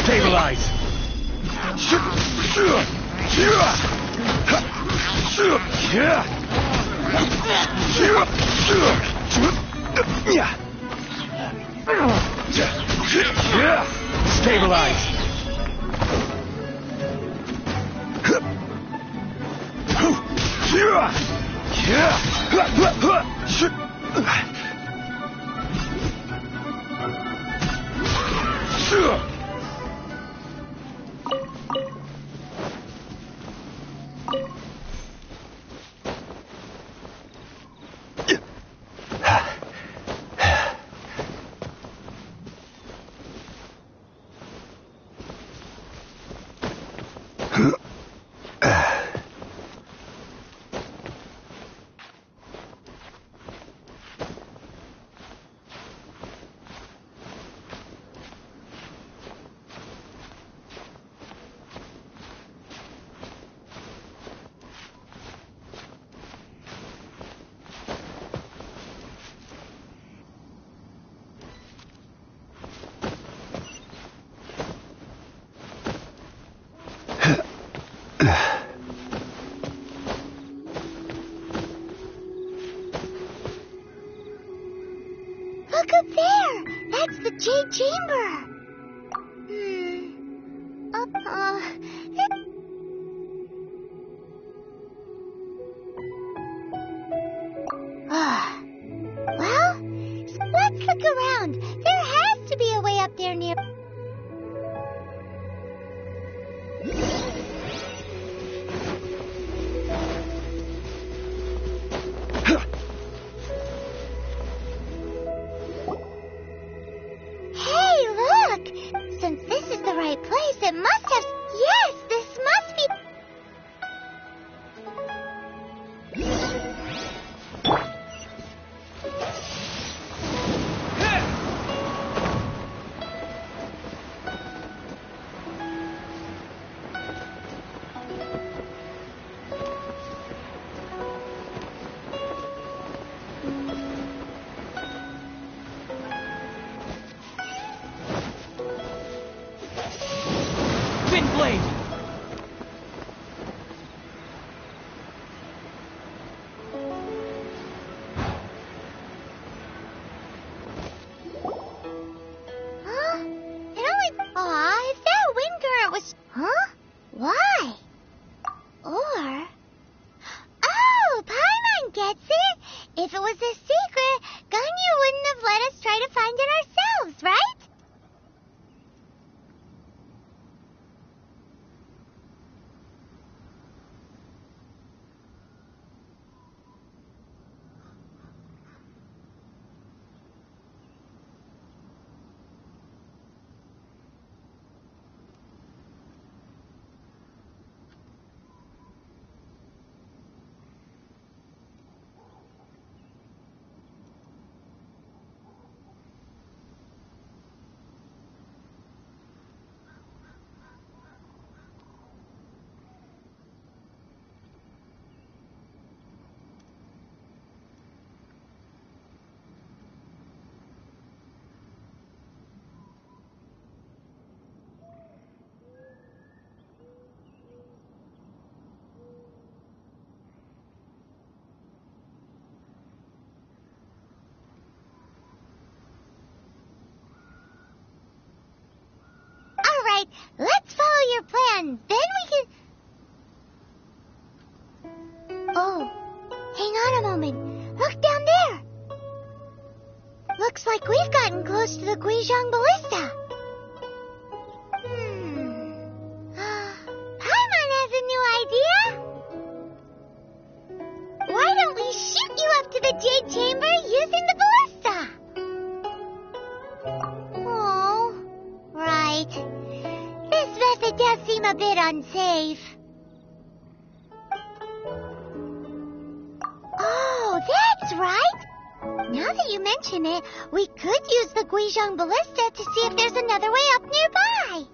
Stabilize! Stabilize! Look up there! That's the Jade Chamber! Well, let's look around. There has to be a way up there near... Hey, look! Since this is the right place, it must have... Yes, this must be... right. Let's follow your plan. Then we can... Oh, hang on a moment. Look down there. Looks like we've gotten close to the Guizhong Ballista. Paimon has a new idea. Why don't we shoot you up to the Jade Chamber using the ballista? Oh, right. This method does seem a bit unsafe. Oh, that's right. Now that you mention it, we could use the Guizhong Ballista to see if there's another way up nearby.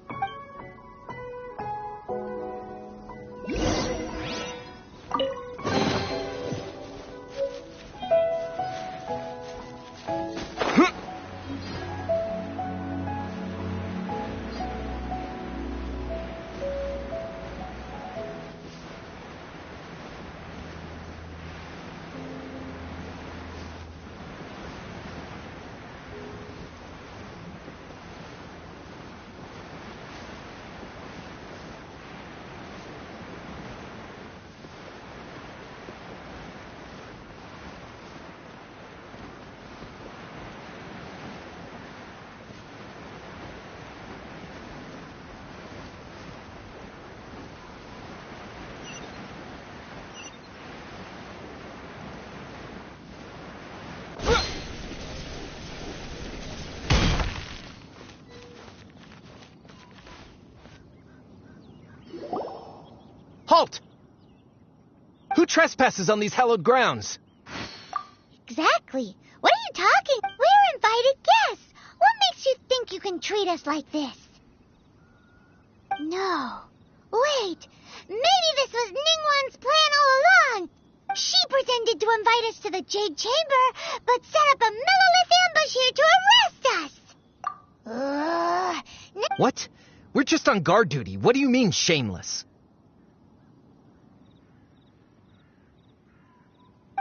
Halt! Who trespasses on these hallowed grounds? Exactly. What are you talking? We're invited guests. What makes you think you can treat us like this? No. Wait. Maybe this was Ningguang's plan all along. She pretended to invite us to the Jade Chamber, but set up a Millilith ambush here to arrest us. What? We're just on guard duty. What do you mean, shameless?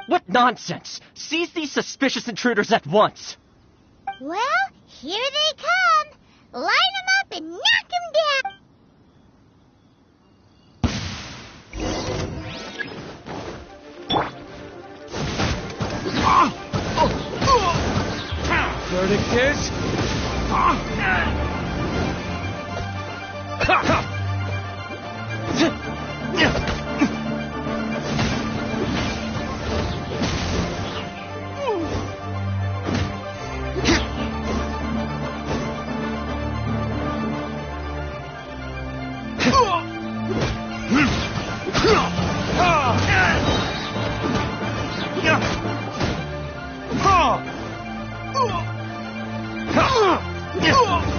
What nonsense! Seize these suspicious intruders at once! Well, here they come. Line them up and knock them down. Verdict is...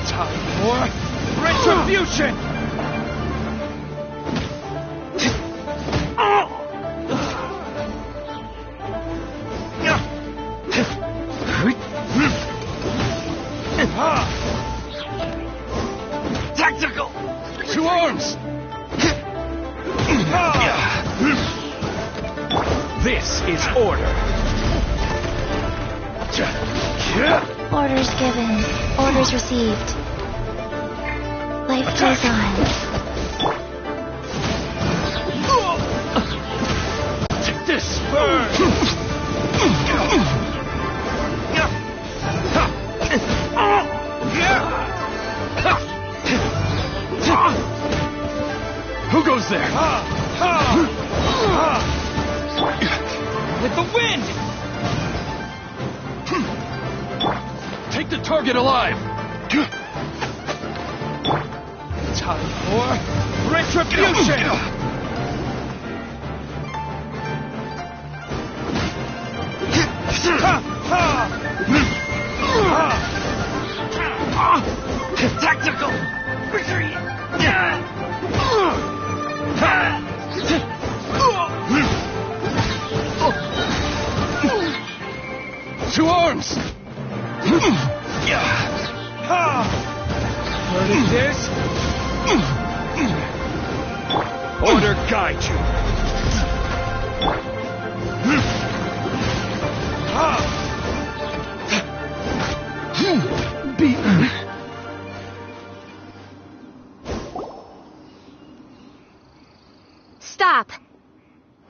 Time for retribution! Tactical! To arms! This is order. Orders given. Orders received. Life goes on. Take this! Burn! Who goes there? With the wind! Take the target alive! Time for retribution! Tactical! Retreat! To arms! Verdict is... Order guide you. Beaten.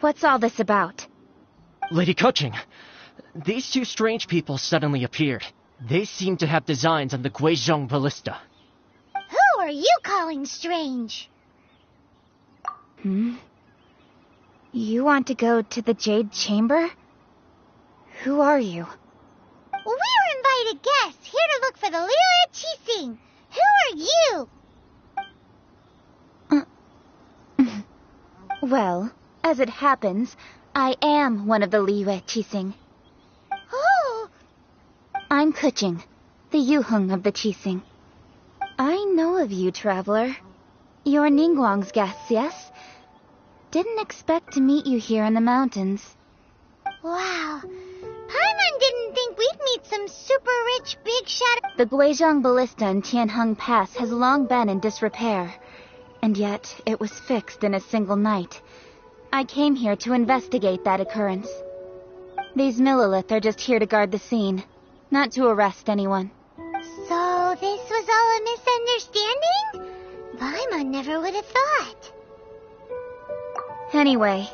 What's all this about? Lady Kuching, these two strange people suddenly appeared. They seem to have designs on the Guizhong ballista. Who are you calling strange? You want to go to the Jade Chamber? Who are you? We're invited guests here to look for the Liyue Qixing. Who are you? Well, as it happens, I am one of the Liyue Qixing. Oh, I'm Kuching, the Yuheng of the Qixing. I know of you, traveler. You're Ningguang's guests, yes? Didn't expect to meet you here in the mountains. wow. Paimon didn't think we'd meet some super rich big shot. The Guizhong ballista in Tianheng Pass has long been in disrepair, and yet it was fixed in a single night. I came here to investigate that occurrence. These Millilith are just here to guard the scene, not to arrest anyone. So this was all a misunderstanding? Paimon never would have thought. Anyway,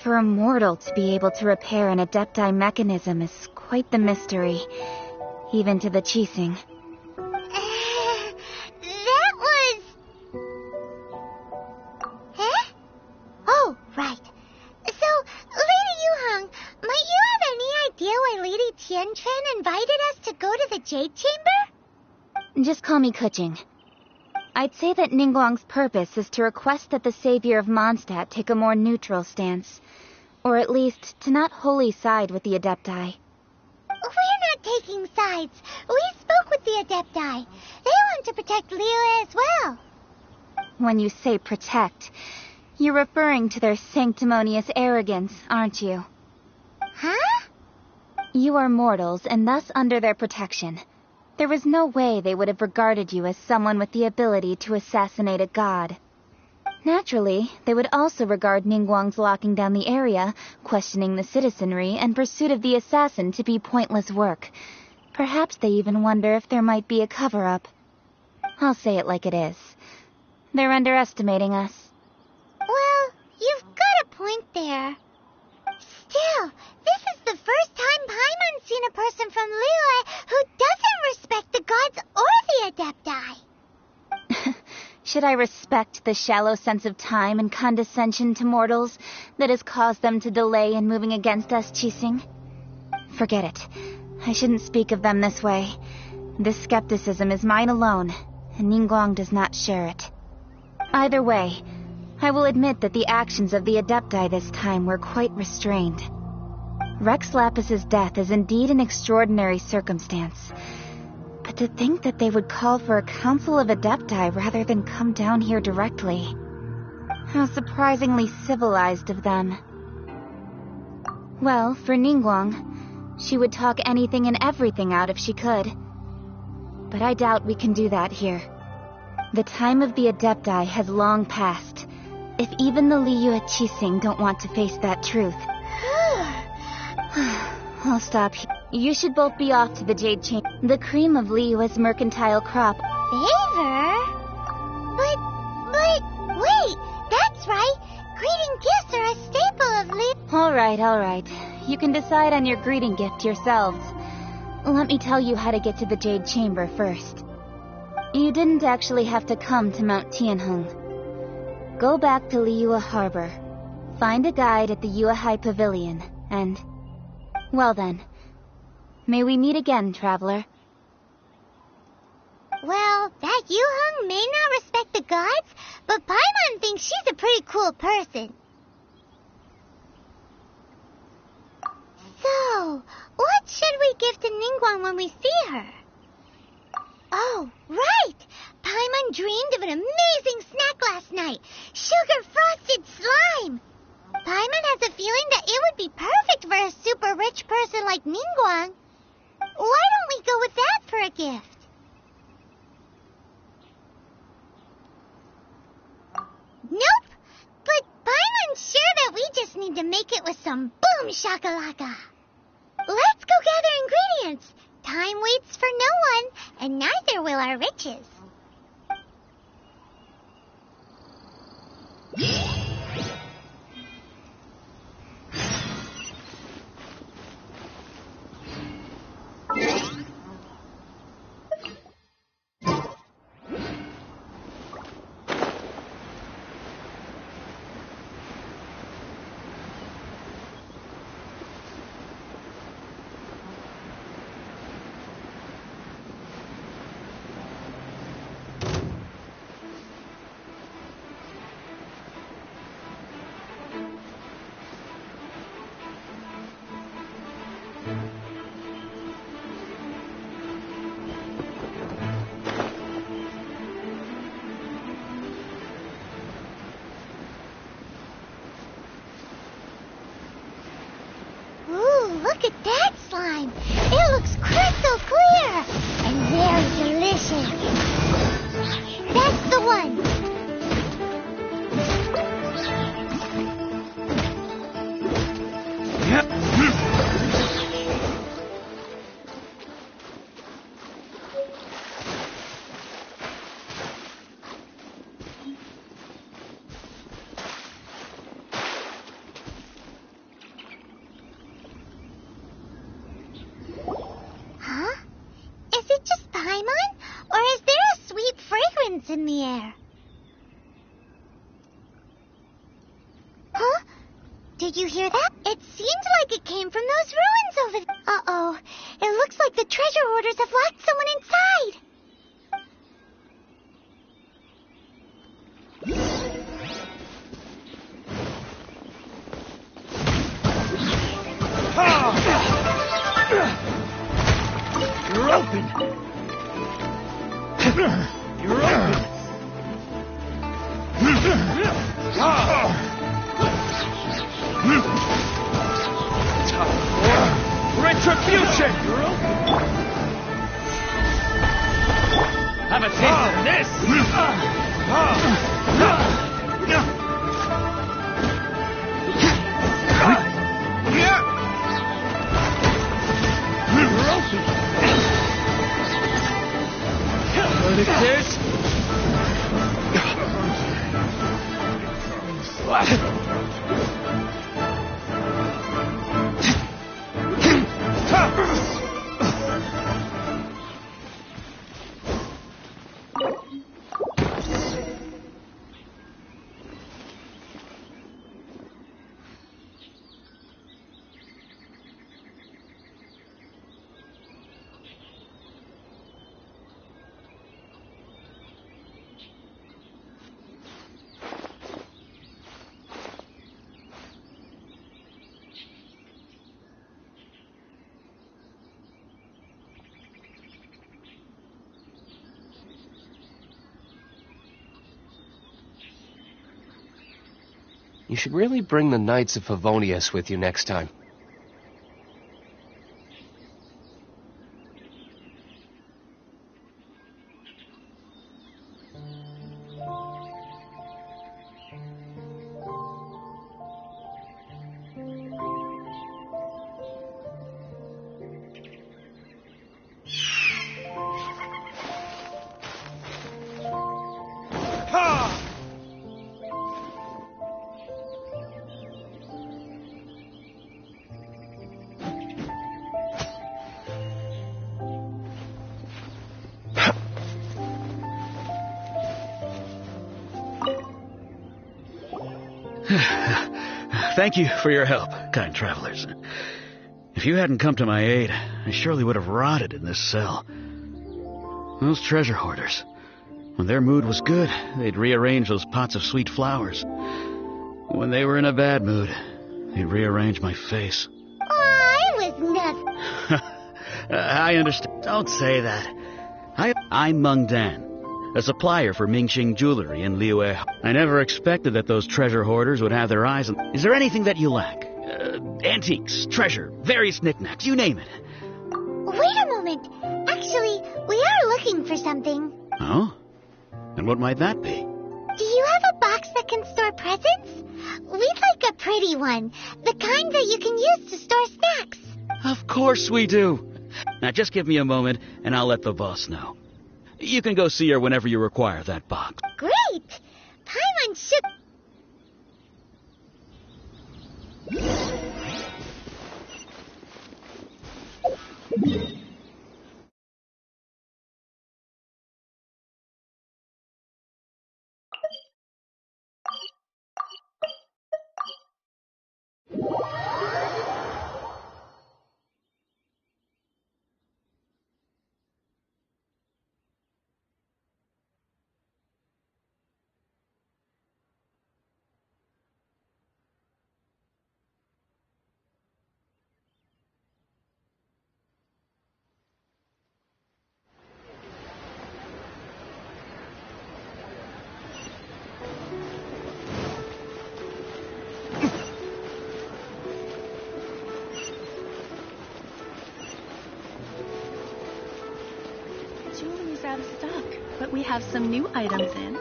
for a mortal to be able to repair an Adepti mechanism is quite the mystery, even to the Qixing. That was... Huh? Oh, right. So, Lady Yuheng, might you have any idea why Lady Tianquan invited us to go to the Jade Chamber? Just call me Kuching. I'd say that Ningguang's purpose is to request that the savior of Mondstadt take a more neutral stance. Or at least, to not wholly side with the Adepti. We're not taking sides. We spoke with the Adepti. They want to protect Liyue as well. When you say protect, you're referring to their sanctimonious arrogance, aren't you? Huh? You are mortals, and thus under their protection. There was no way they would have regarded you as someone with the ability to assassinate a god. Naturally, they would also regard Ningguang's locking down the area, questioning the citizenry, and pursuit of the assassin to be pointless work. Perhaps they even wonder if there might be a cover-up. I'll say it like it is. They're underestimating us. Well, you've got a point there. Still, this is the first time Paimon's seen a person from Liyue who doesn't respect the gods or the Adepti. Should I respect the shallow sense of time and condescension to mortals that has caused them to delay in moving against us, Qixing? Forget it. I shouldn't speak of them this way. This skepticism is mine alone, and Ningguang does not share it. Either way, I will admit that the actions of the Adepti this time were quite restrained. Rex Lapis's death is indeed an extraordinary circumstance. But to think that they would call for a council of Adepti rather than come down here directly. How surprisingly civilized of them. Well, for Ningguang, she would talk anything and everything out if she could. But I doubt we can do that here. The time of the Adepti has long passed. If even the Liyue Qixing don't want to face that truth. I'll stop here. You should both be off to the Jade Chamber. The cream of Liyue's mercantile crop. Favor? But, wait, that's right. Greeting gifts are a staple of Liyue. Alright. You can decide on your greeting gift yourselves. Let me tell you how to get to the Jade Chamber first. You didn't actually have to come to Mount Tianheng. Go back to Liyue Harbor. Find a guide at the Yuehai Pavilion, and... well then. May we meet again, traveler. Well, that Yuheng may not respect the gods, but Paimon thinks she's a pretty cool person. So, what should we give to Ningguang when we see her? Oh, right! Paimon dreamed of an amazing snack last night. Sugar-frosted slime! Paimon has a feeling that it would be perfect for a super rich person like Ningguang. Why don't we go with that for a gift? Nope! But Paimon's sure that we just need to make it with some boom shakalaka. Let's go gather ingredients. Time waits for no one, and neither will our riches. in the air. Huh? Did you hear that? It seemed like it came from those ruins over there. Uh-oh. It looks like the treasure hoarders have locked someone inside. You're open! You're open! Retribution! You're open! Have a taste of this! You're open! What is this? You should really bring the Knights of Favonius with you next time. Thank you for your help, kind travelers. If you hadn't come to my aid, I surely would have rotted in this cell. Those treasure hoarders, when their mood was good, they'd rearrange those pots of sweet flowers. When they were in a bad mood, they'd rearrange my face. I was nothing. I understand. Don't say that. I'm Meng Dan, a supplier for Mingxing Jewelry in Liyue. I never expected that those treasure hoarders would have their eyes on... Is there anything that you lack? Antiques, treasure, various knickknacks, you name it. Wait a moment. Actually, we are looking for something. Oh? And what might that be? Do you have a box that can store presents? We'd like a pretty one. The kind that you can use to store snacks. Of course we do. Now just give me a moment, and I'll let the boss know. You can go see her whenever you require that box. Great! Paimon should... Jewelry's out of stock, but we have some new items in.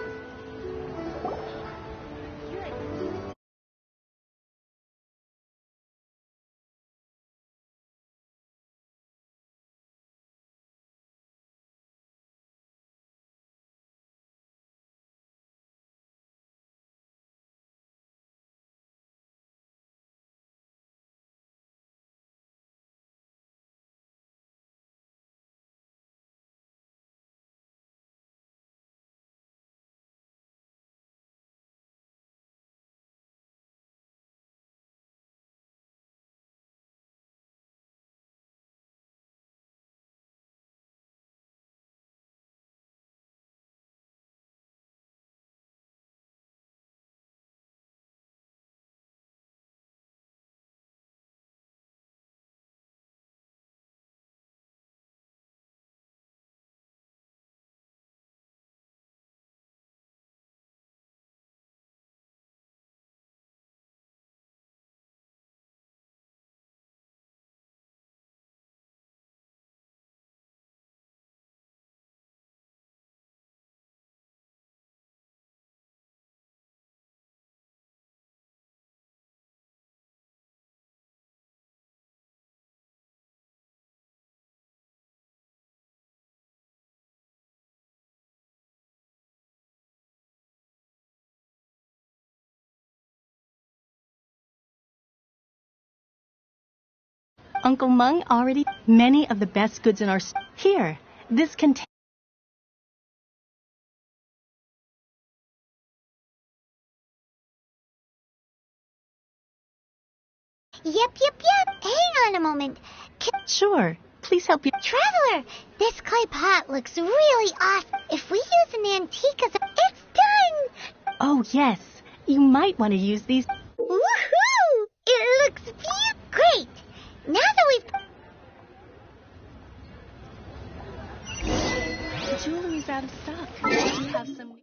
Uncle Meng already... Many of the best goods in our... Here, this contains... Yep. Hang on a moment. Sure. Please help you. Traveler, this clay pot looks really awesome. If we use an antique as a... It's done! Oh, yes. You might want to use these... Woohoo! It looks great! Now that The jewelry's out of stock. We have some...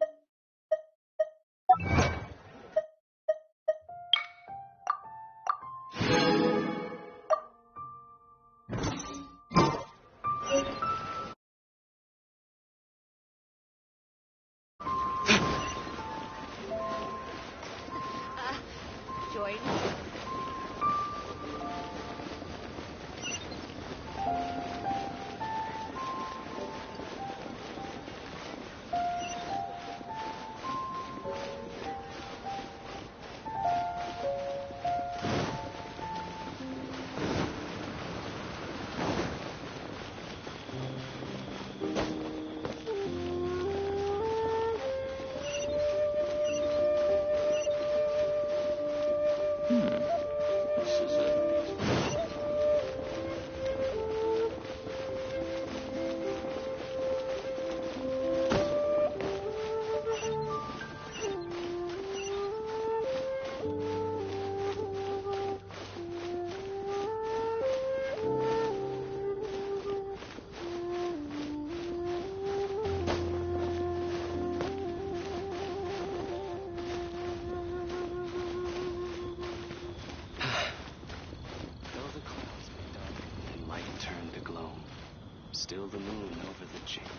Still the moon over the chamber.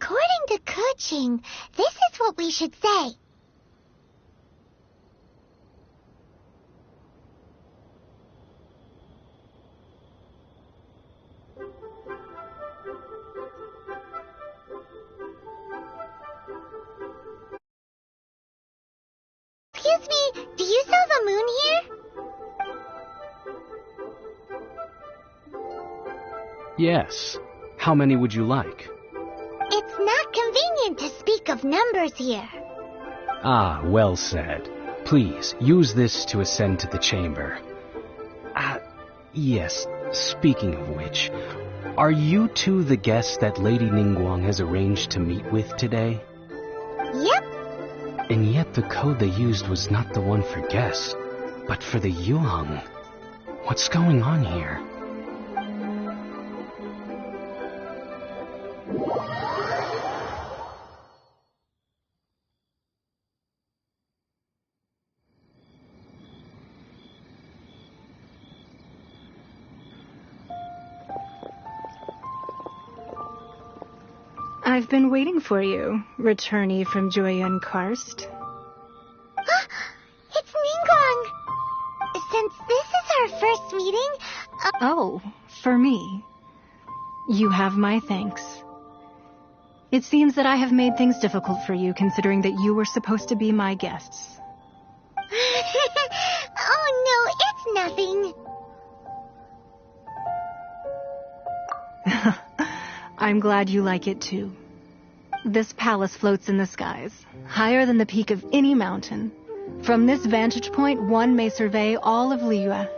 according to Kuching, this is what we should say. Excuse me, do you sell the moon here? Yes. How many would you like? It's not convenient to speak of numbers here. Ah, well said. Please, use this to ascend to the chamber. Yes, speaking of which, are you two the guests that Lady Ningguang has arranged to meet with today? Yep. And yet the code they used was not the one for guests, but for the yuan. What's going on here? I've been waiting for you, returnee from Joyun Karst. It's Ningguang. Since this is our first meeting... Oh, for me. You have my thanks. It seems that I have made things difficult for you, considering that you were supposed to be my guests. Oh, no, it's nothing. I'm glad you like it too. This palace floats in the skies, higher than the peak of any mountain. From this vantage point, one may survey all of Liyue.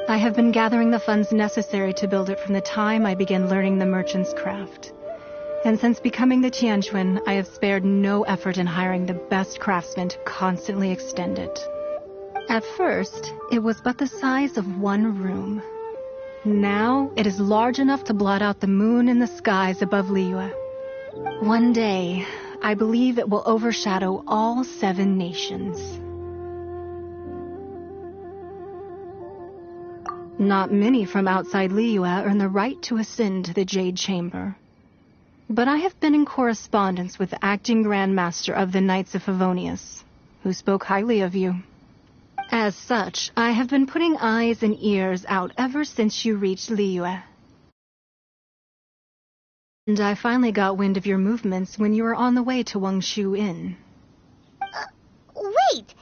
I have been gathering the funds necessary to build it from the time I began learning the merchant's craft. And since becoming the Tianquan, I have spared no effort in hiring the best craftsmen to constantly extend it. At first, it was but the size of one room. Now, it is large enough to blot out the moon in the skies above Liyue. One day, I believe it will overshadow all 7 nations. Not many from outside Liyue earn the right to ascend to the Jade Chamber. But I have been in correspondence with the acting Grand Master of the Knights of Favonius, who spoke highly of you. As such, I have been putting eyes and ears out ever since you reached Liyue. And I finally got wind of your movements when you were on the way to Wangshu Inn. Wait,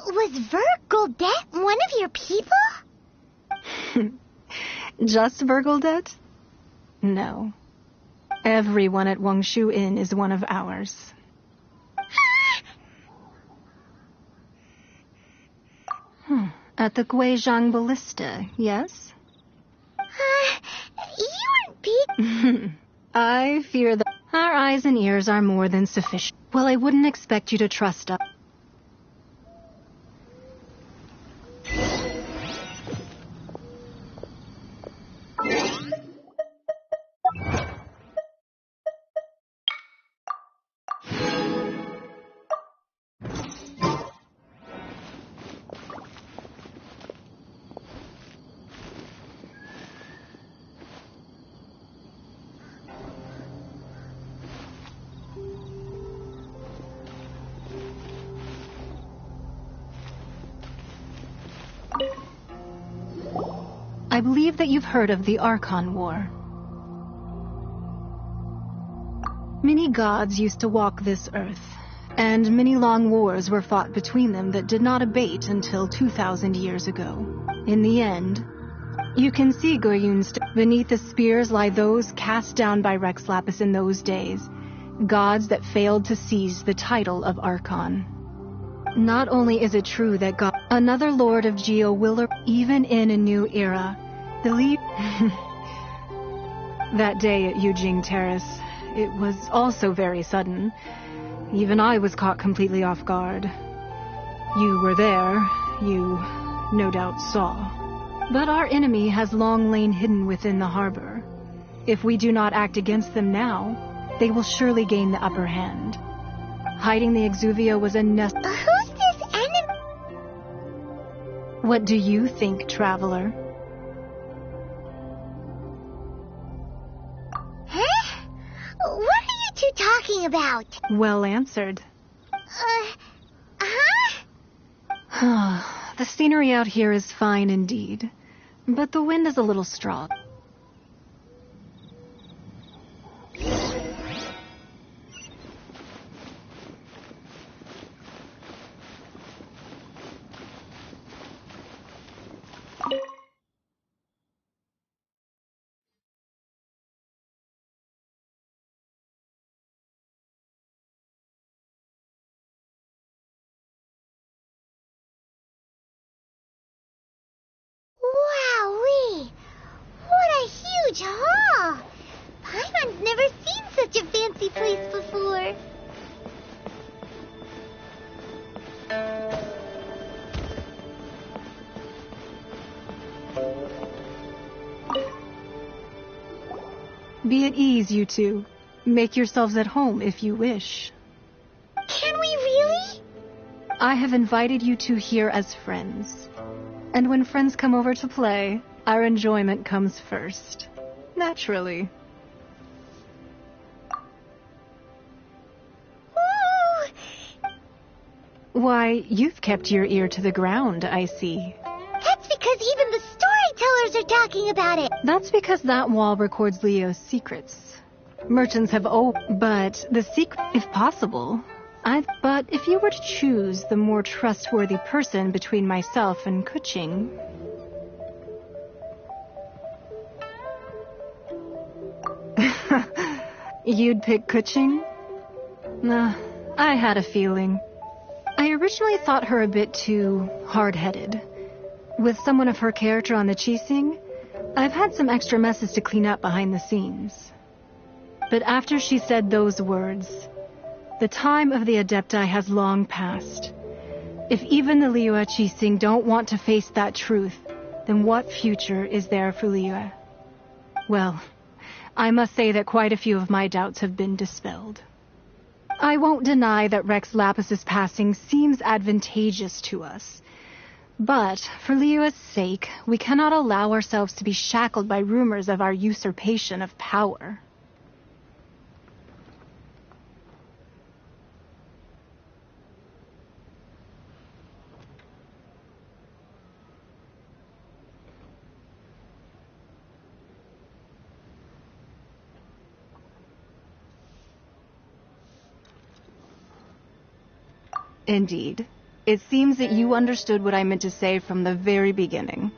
was Vergoldet one of your people? Just Vergoldet? No. Everyone at Wangshu Inn is one of ours. At the Guizhang Ballista, yes? You weren't beat. I fear that our eyes and ears are more than sufficient. Well, I wouldn't expect you to trust us. I believe that you've heard of the Archon War. Many gods used to walk this earth, and many long wars were fought between them that did not abate until 2,000 years ago. In the end, you can see Goyun's beneath the spears lie those cast down by Rex Lapis in those days, gods that failed to seize the title of Archon. Not only is it true that God, another Lord of Geo will, even in a new era, that day at Yujing Terrace, it was also very sudden. Even I was caught completely off guard. You were there, you no doubt saw. But our enemy has long lain hidden within the harbor. If we do not act against them now, they will surely gain the upper hand. Hiding the Exuvia was a necessity. Who's this enemy? What do you think, traveler? Huh? What are you two talking about? Well answered. Huh? The scenery out here is fine indeed, but the wind is a little strong. Wowee! What a huge hall! Paimon's never seen such a fancy place before. Be at ease, you two. Make yourselves at home if you wish. Can we really? I have invited you two here as friends. And when friends come over to play, our enjoyment comes first. Naturally. Ooh. Why, you've kept your ear to the ground, I see. That's because even the storytellers are talking about it. That's because that wall records Leo's secrets. Merchants have but the secret, if possible. But if you were to choose the more trustworthy person between myself and Kuching... You'd pick Kuching? Nah, I had a feeling. I originally thought her a bit too hard-headed. With someone of her character on the Qixing, I've had some extra messes to clean up behind the scenes. But after she said those words, the time of the Adepti has long passed. If even the Liyue Qixing don't want to face that truth, then what future is there for Liyue? Well, I must say that quite a few of my doubts have been dispelled. I won't deny that Rex Lapis's passing seems advantageous to us. But, for Liyue's sake, we cannot allow ourselves to be shackled by rumors of our usurpation of power. Indeed. It seems that you understood what I meant to say from the very beginning.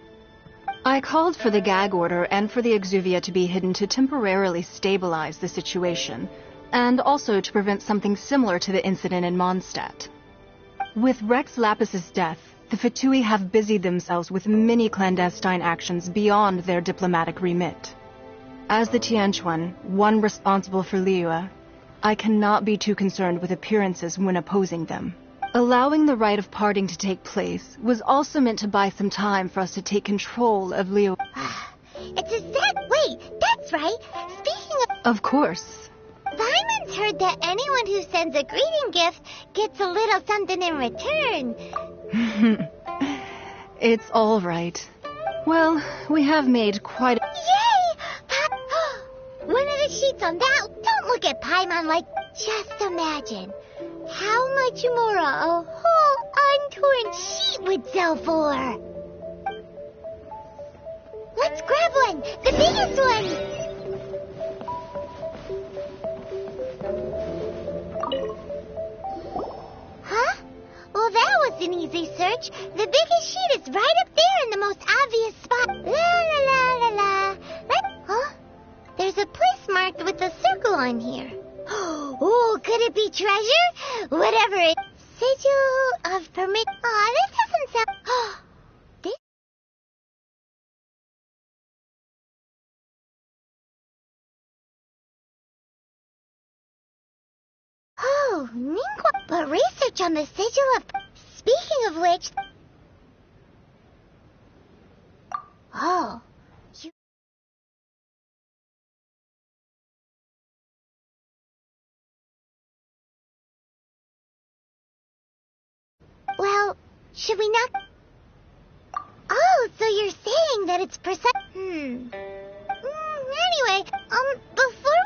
I called for the gag order and for the exuvia to be hidden to temporarily stabilize the situation, and also to prevent something similar to the incident in Mondstadt. With Rex Lapis's death, the Fatui have busied themselves with many clandestine actions beyond their diplomatic remit. As the Tianquan, one responsible for Liyue, I cannot be too concerned with appearances when opposing them. Allowing the rite of parting to take place was also meant to buy some time for us to take control of Liyue. It's a set. Wait, that's right. Speaking of... Of course. Vimon's heard that anyone who sends a greeting gift gets a little something in return. It's all right. Well, we have made quite a... Yay! One of the sheets on that... Don't look at Paimon like... Just imagine. How much more a whole untorn sheet would sell for? Let's grab one! The biggest one! Huh? Well, that was an easy search. The biggest sheet is right up there in the most obvious spot. La la la la la. Huh? There's a place marked with a circle on here. Oh, could it be treasure? Whatever it... Sigil of permit... Aw, this doesn't sound... This... Oh, Ningguang... But research on the sigil of... Speaking of which... Oh... Well, should we not... Oh, so you're saying that it's precise... Anyway, before...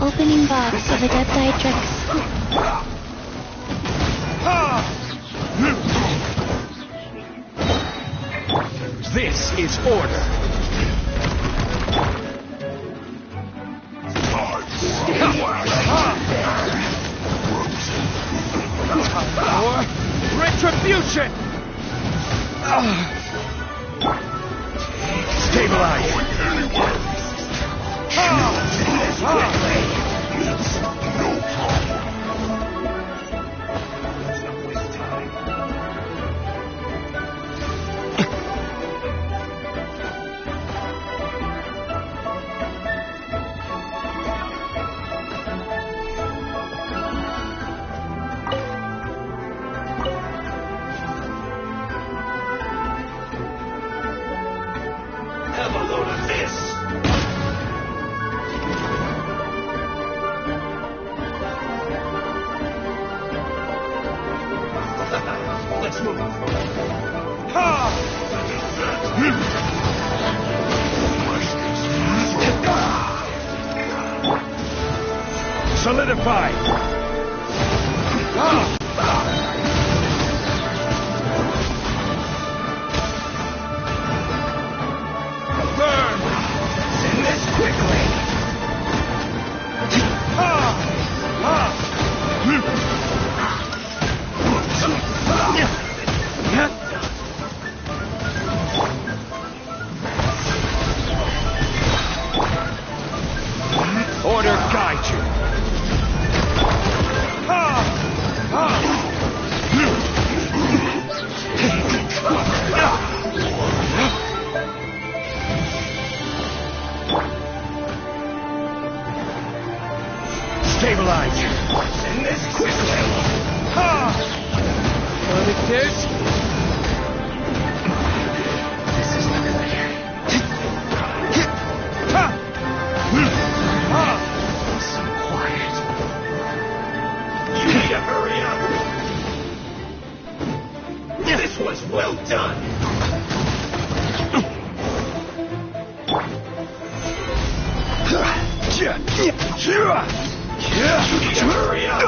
Opening box of a dead Dietrich. This is order. Retribution! Stabilize! Have a load of this! Let's move. Solidify! Burn! Send this quickly! Order guide you! Stabilize! Send this quickly! Like this? This is not good. Some quiet. You need to hurry up! This was well done! You need to hurry up!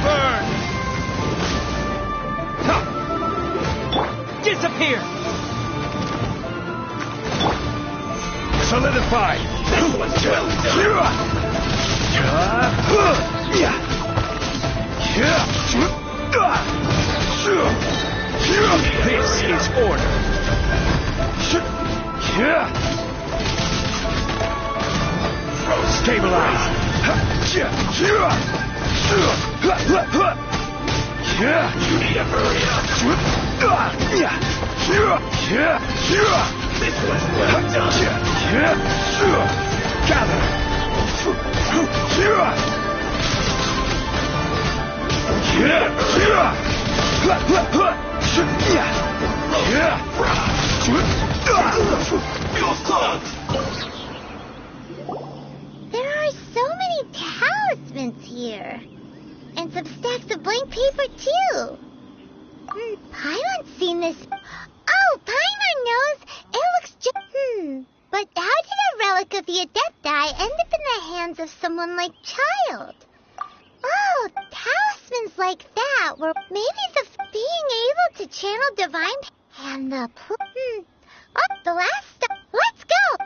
Burn! Disappear! Solidify! This was well This is order! Stabilize! You need to hurry up! This was well done! Gather! There are so many talismans here. And some stacks of blank paper, too. Paimon's seen this. Oh, Paimon knows. It looks just... But how did a relic of the Adepti end up in the hands of someone like Child? Oh, talismans like that were maybe the being able to channel divine... And the... Oh, the last step. Let's go!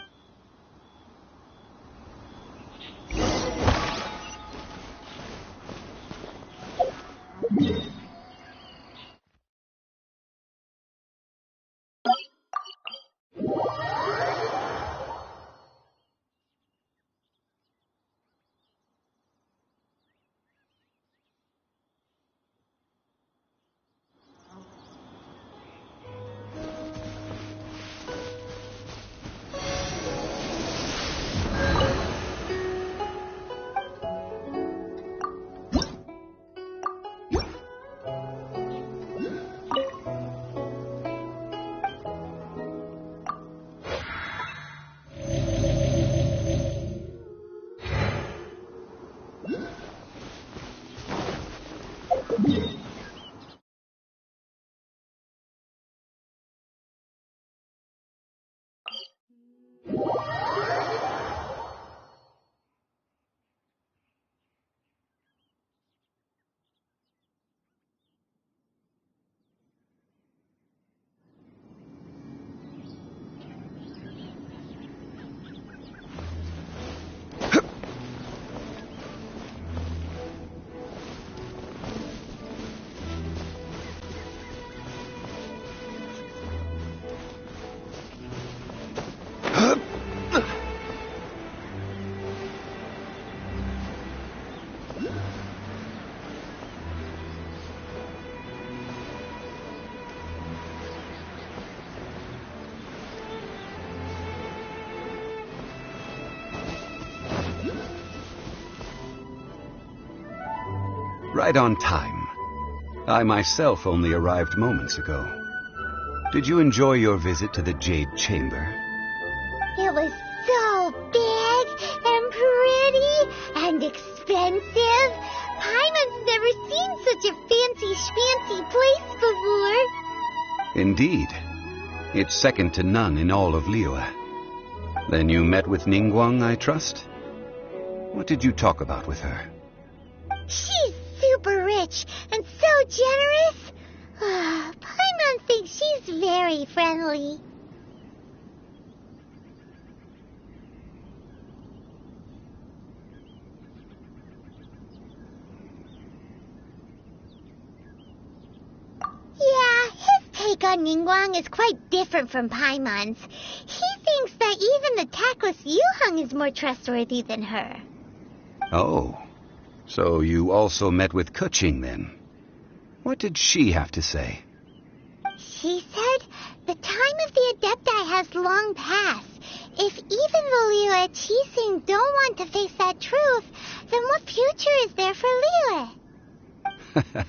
Right on time. I myself only arrived moments ago. Did you enjoy your visit to the Jade Chamber? It was so big and pretty and expensive. Paimon's never seen such a fancy-schmancy place before. Indeed. It's second to none in all of Liyue. Then you met with Ningguang, I trust? What did you talk about with her? She's super rich and so generous. Paimon thinks she's very friendly. Yeah, his take on Ningguang is quite different from Paimon's. He thinks that even the tactless Yuheng is more trustworthy than her. Oh, so you also met with Keqing then? What did she have to say? She said the time of the Adepti has long passed. If even the Liyue Qixing don't want to face that truth, then what future is there for Liyue?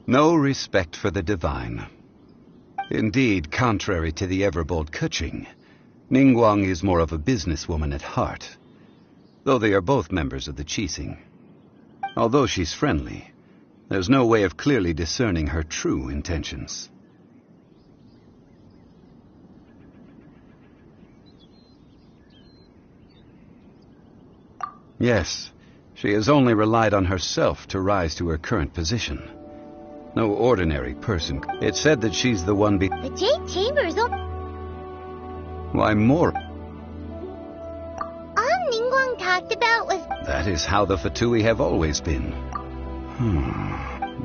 No respect for the divine. Indeed, contrary to the ever-bold Keqing, Ningguang is more of a businesswoman at heart, though they are both members of the Qixing. Although she's friendly, there's no way of clearly discerning her true intentions. Yes, she has only relied on herself to rise to her current position. No ordinary person. It's said that she's the one The Jade Chamber is open. Why more? All Ningguang talked about was... That is how the Fatui have always been.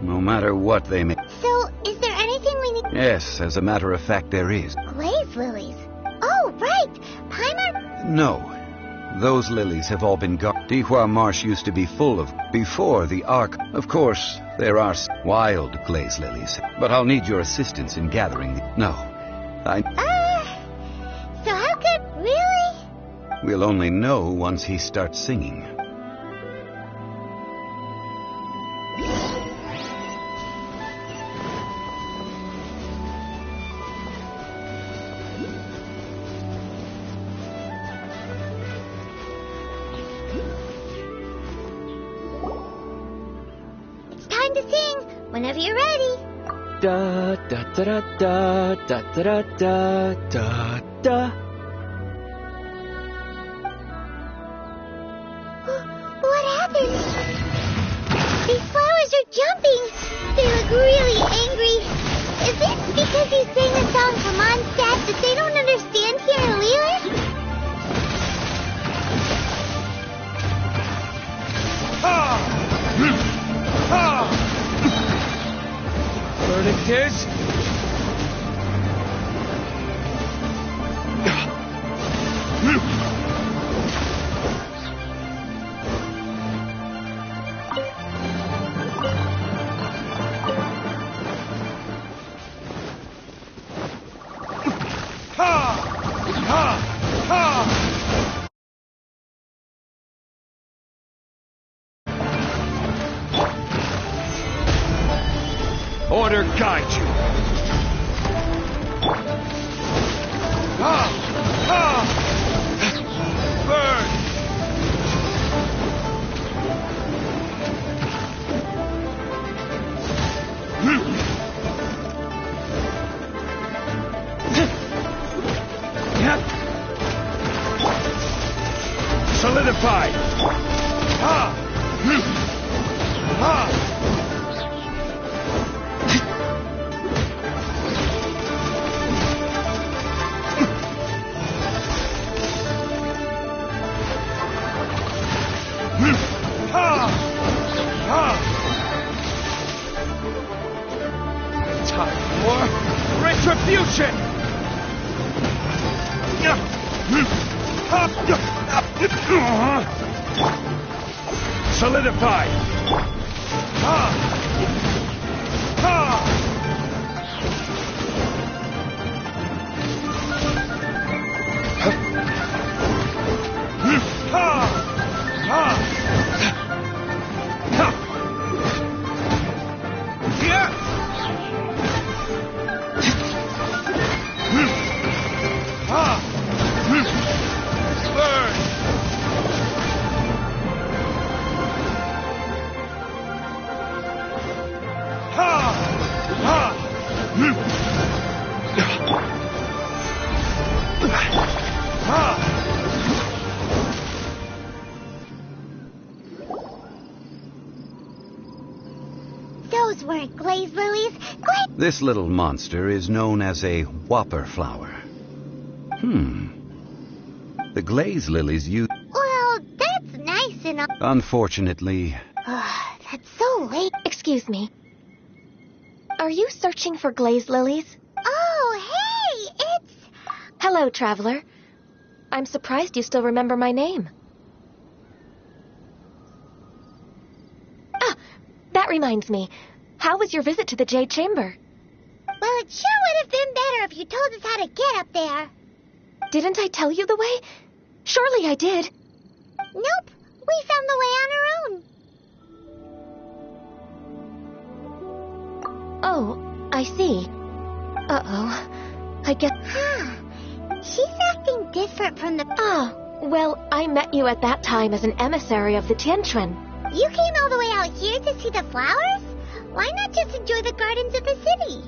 No matter what they may... So, is there anything we need... Yes, as a matter of fact, there is. Glaze lilies. Oh, right! Paimon... No. Those lilies have all been gone. Dihua Marsh used to be full of... Before the Ark. Of course, there are wild glaze lilies. But I'll need your assistance in gathering the... No. So how could... Really? We'll only know once he starts singing. Time to sing, whenever you're ready. Da da da da da da da da da da. What happened? These flowers are jumping. They look really angry. Is it because he sang a song from Mondstadt that they don't understand here in Liyue? Verdict is... Order guide you. Burn! Solidify! Time for retribution! Solidify! Those weren't glaze lilies. This little monster is known as a whopper flower. The glaze lilies you... Well, that's nice and all. Unfortunately... That's so late. Excuse me. Are you searching for glaze lilies? Oh, hey, it's... Hello, traveler. I'm surprised you still remember my name. Ah, that reminds me. How was your visit to the Jade Chamber? Well, it sure would have been better if you told us how to get up there. Didn't I tell you the way? Surely I did. Nope, we found the way on our own. Oh, I see. Uh-oh. I guess... She's acting different from the... Ah, well, I met you at that time as an emissary of the Tianquan. You came all the way out here to see the flowers? Why not just enjoy the gardens of the city?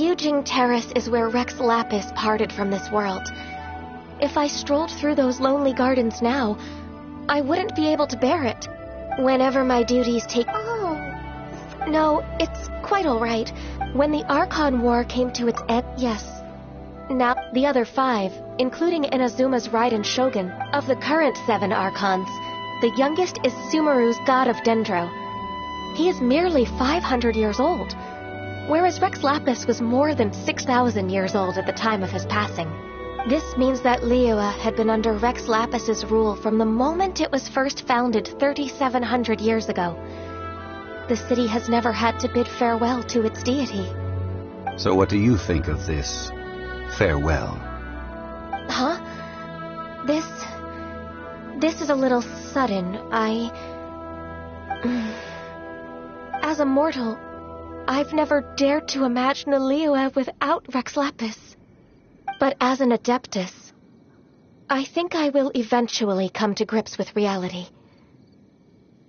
Yujing Terrace is where Rex Lapis parted from this world. If I strolled through those lonely gardens now, I wouldn't be able to bear it. Whenever my duties take... Oh. No, it's quite all right. When the Archon War came to its end... Yes. Now, the other 5, including Inazuma's Raiden Shogun, of the current 7 Archons, the youngest is Sumeru's god of Dendro. He is merely 500 years old, whereas Rex Lapis was more than 6,000 years old at the time of his passing. This means that Liyue had been under Rex Lapis's rule from the moment it was first founded 3,700 years ago. The city has never had to bid farewell to its deity. So what do you think of this farewell? Huh? This is a little sudden. As a mortal, I've never dared to imagine a Liyue without Rex Lapis. But as an Adeptus, I think I will eventually come to grips with reality.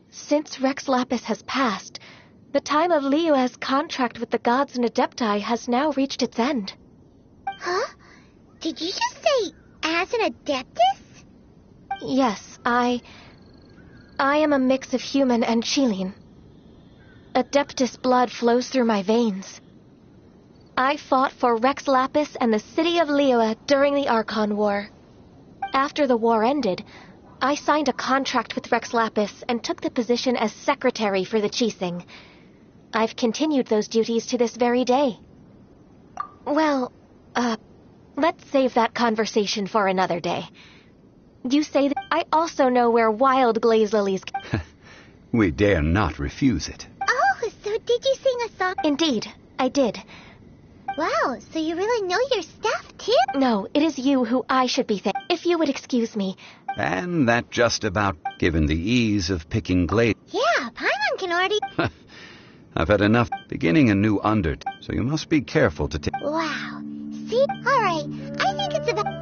Since Rex Lapis has passed, the time of Liyue's contract with the gods and Adepti has now reached its end. Huh? Did you just say, as an Adeptus? Yes, I am a mix of human and Qilin. Adeptus blood flows through my veins. I fought for Rex Lapis and the city of Liyue during the Archon War. After the war ended, I signed a contract with Rex Lapis and took the position as secretary for the Qixing. I've continued those duties to this very day. Well, let's save that conversation for another day. You say that I also know where wild glaze lilies... We dare not refuse it. Oh, so did you sing a song? Indeed, I did. Wow, so you really know your stuff, too? No, it is you who I should be thanking. If you would excuse me. And that just about given the ease of picking glaze. Yeah, Paimon can already... I've had enough beginning a new so you must be careful to take... Wow. See? Alright, I think it's about...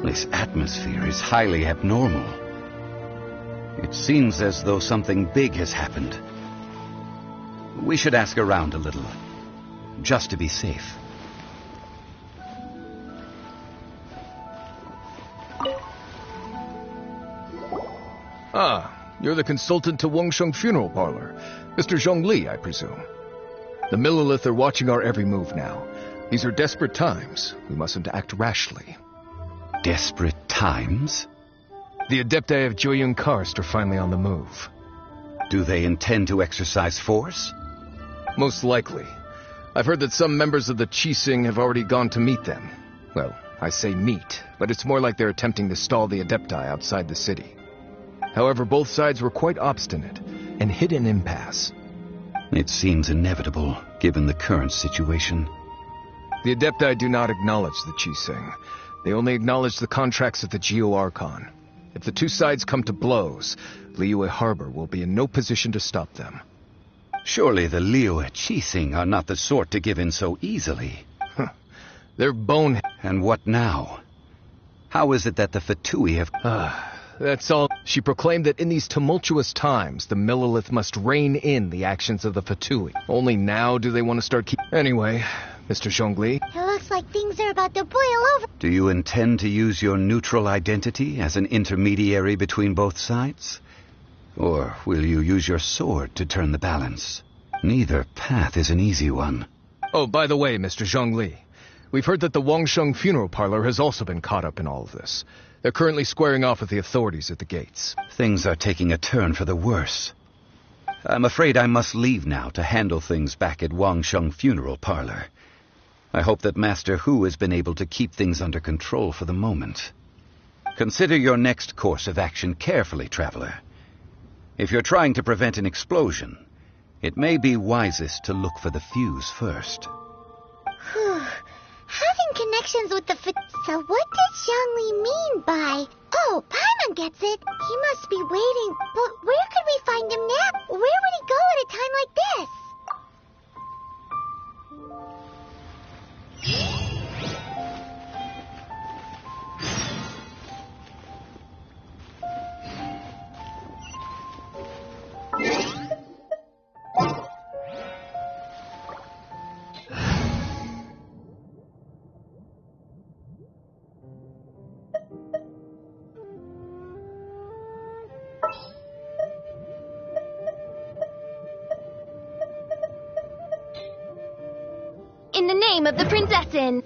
This atmosphere is highly abnormal. It seems as though something big has happened. We should ask around a little, just to be safe. Ah, you're the consultant to Wangsheng Funeral Parlor. Mr. Zhongli, I presume. The Millilith are watching our every move now. These are desperate times. We mustn't act rashly. Desperate times? The Adepti of Joyun Karst are finally on the move. Do they intend to exercise force? Most likely. I've heard that some members of the Qixing have already gone to meet them. Well, I say meet, but it's more like they're attempting to stall the Adepti outside the city. However, both sides were quite obstinate and hit an impasse. It seems inevitable, given the current situation. The Adepti do not acknowledge the Qixing. They only acknowledge the contracts of the Geo-Archon. If the two sides come to blows, Liyue Harbor will be in no position to stop them. Surely the Liyue Qixing are not the sort to give in so easily. They're bonehead. And what now? How is it that the Fatui have... That's all. She proclaimed that in these tumultuous times, the Millilith must rein in the actions of the Fatui. Only now do they want to start Anyway, Mr. Zhongli. It looks like things are about to boil over. Do you intend to use your neutral identity as an intermediary between both sides? Or will you use your sword to turn the balance? Neither path is an easy one. Oh, by the way, Mr. Zhongli, we've heard that the Wangsheng Funeral Parlor has also been caught up in all of this. They're currently squaring off with the authorities at the gates. Things are taking a turn for the worse. I'm afraid I must leave now to handle things back at Wangsheng Funeral Parlor. I hope that Master Hu has been able to keep things under control for the moment. Consider your next course of action carefully, traveler. If you're trying to prevent an explosion, it may be wisest to look for the fuse first. Having connections with the So what does Zhongli mean by... Oh, Paimon gets it. He must be waiting. But where could we find him now? Where would he go at a time like this? In the name of the Prinzessin!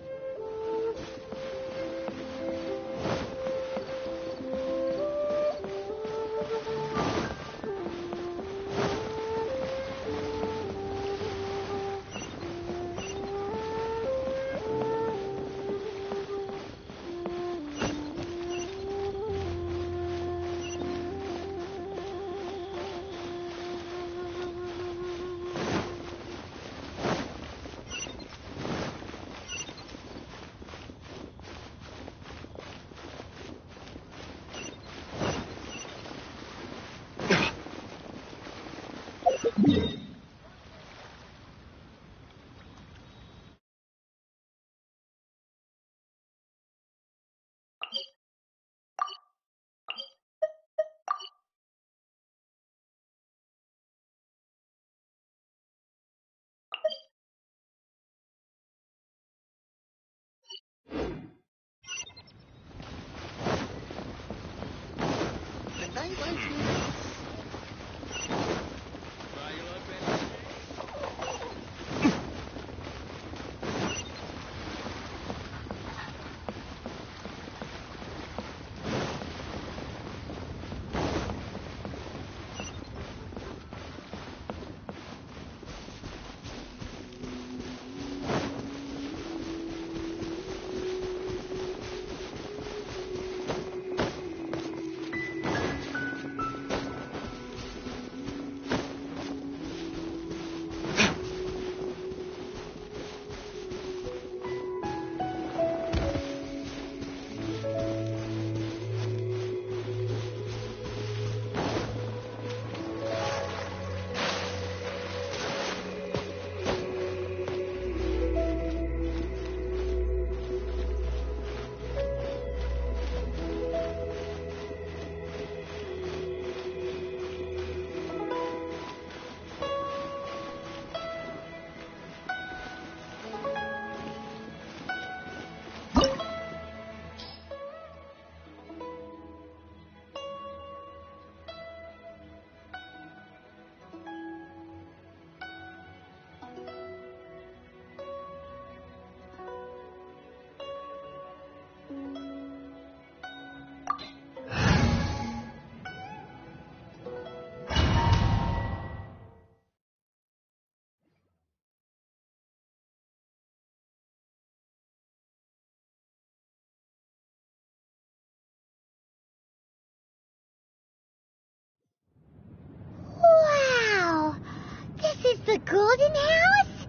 golden house?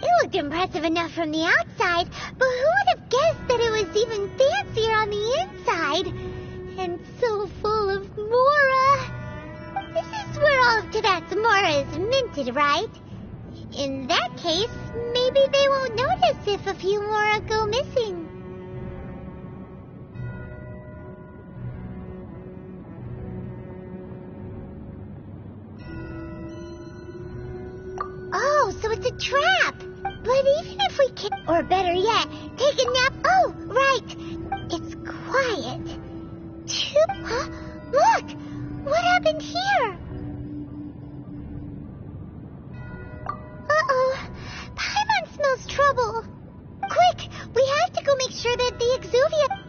It looked impressive enough from the outside, but who would have guessed that it was even fancier on the inside? And so full of Mora. This is where all of Tibet's Mora is minted, right? In that case, maybe they won't notice if a few Mora go missing. Oh, so it's a trap! But even if we can... Or better yet, take a nap... Oh, right! It's quiet. Huh? Look! What happened here? Uh-oh. Paimon smells trouble. Quick! We have to go make sure that the Exuvia...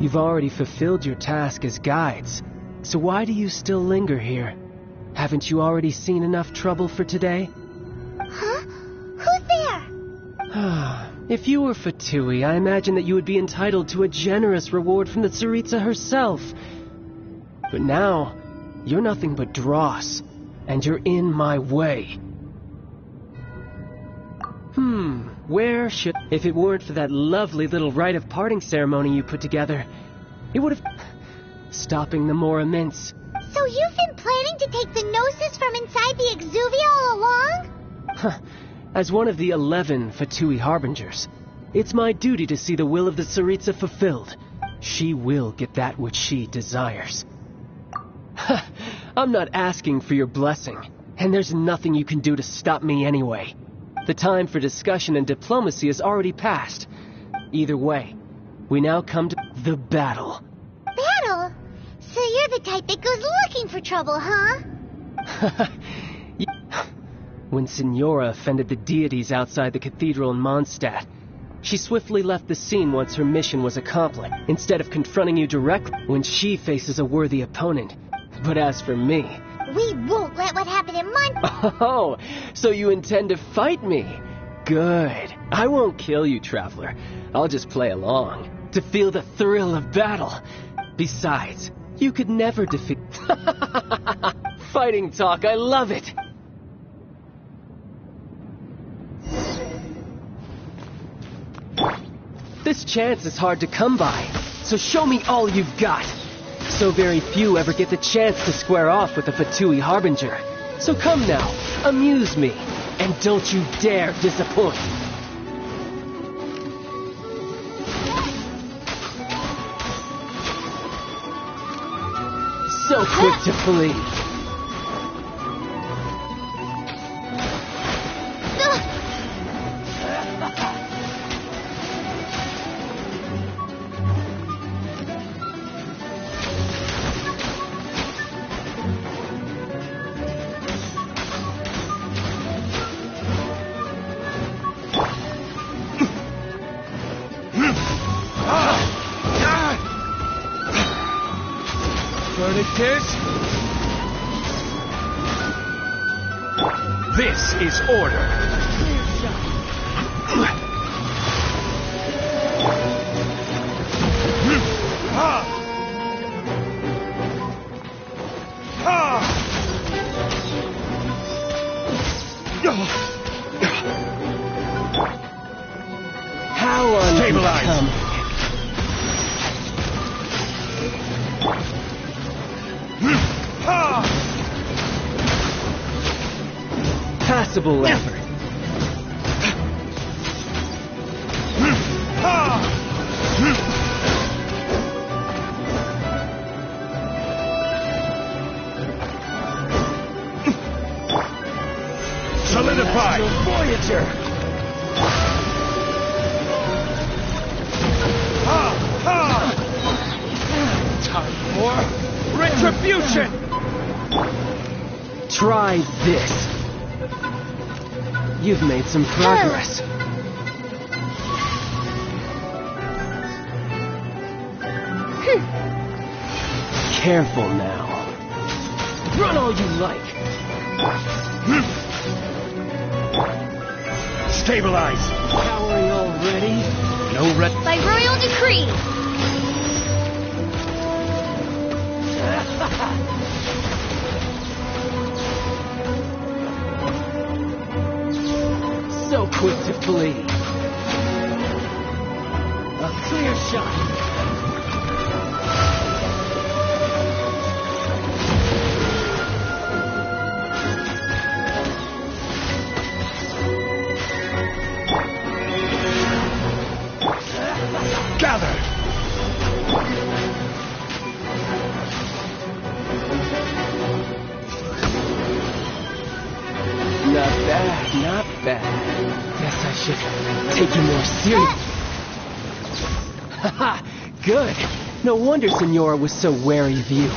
You've already fulfilled your task as guides, so why do you still linger here? Haven't you already seen enough trouble for today? Huh? Who's there? If you were Fatui, I imagine that you would be entitled to a generous reward from the Tsaritsa herself. But now, you're nothing but dross, and you're in my way. Where should... If it weren't for that lovely little rite of parting ceremony you put together, it would have... Stopping the Mora mints. So you've been planning to take the Gnosis from inside the Exuvia all along? As one of the 11 Fatui Harbingers, it's my duty to see the will of the Tsaritsa fulfilled. She will get that which she desires. I'm not asking for your blessing, and there's nothing you can do to stop me anyway. The time for discussion and diplomacy has already passed. Either way, we now come to the battle. Battle? So you're the type that goes looking for trouble, huh? When Signora offended the deities outside the cathedral in Mondstadt, she swiftly left the scene once her mission was accomplished, instead of confronting you directly when she faces a worthy opponent. But as for me... We won't let what happened in Mondstadt... Oh, so you intend to fight me? Good. I won't kill you, Traveler. I'll just play along, to feel the thrill of battle. Besides, you could never defeat... Fighting talk, I love it! This chance is hard to come by, so show me all you've got. So very few ever get the chance to square off with a Fatui Harbinger. So come now, amuse me, and don't you dare disappoint. So quick to flee. This is order. How unbecoming. impossible effort. Solidify! Voyager! Time for retribution! Try this. You've made some progress. Careful now. Run all you like. Stabilize! Powering already? No red... By royal decree! So quick to flee. A clear shot. Gather! Not bad, not bad. Guess I should take you more serious. Haha, good. No wonder Senora was so wary of you.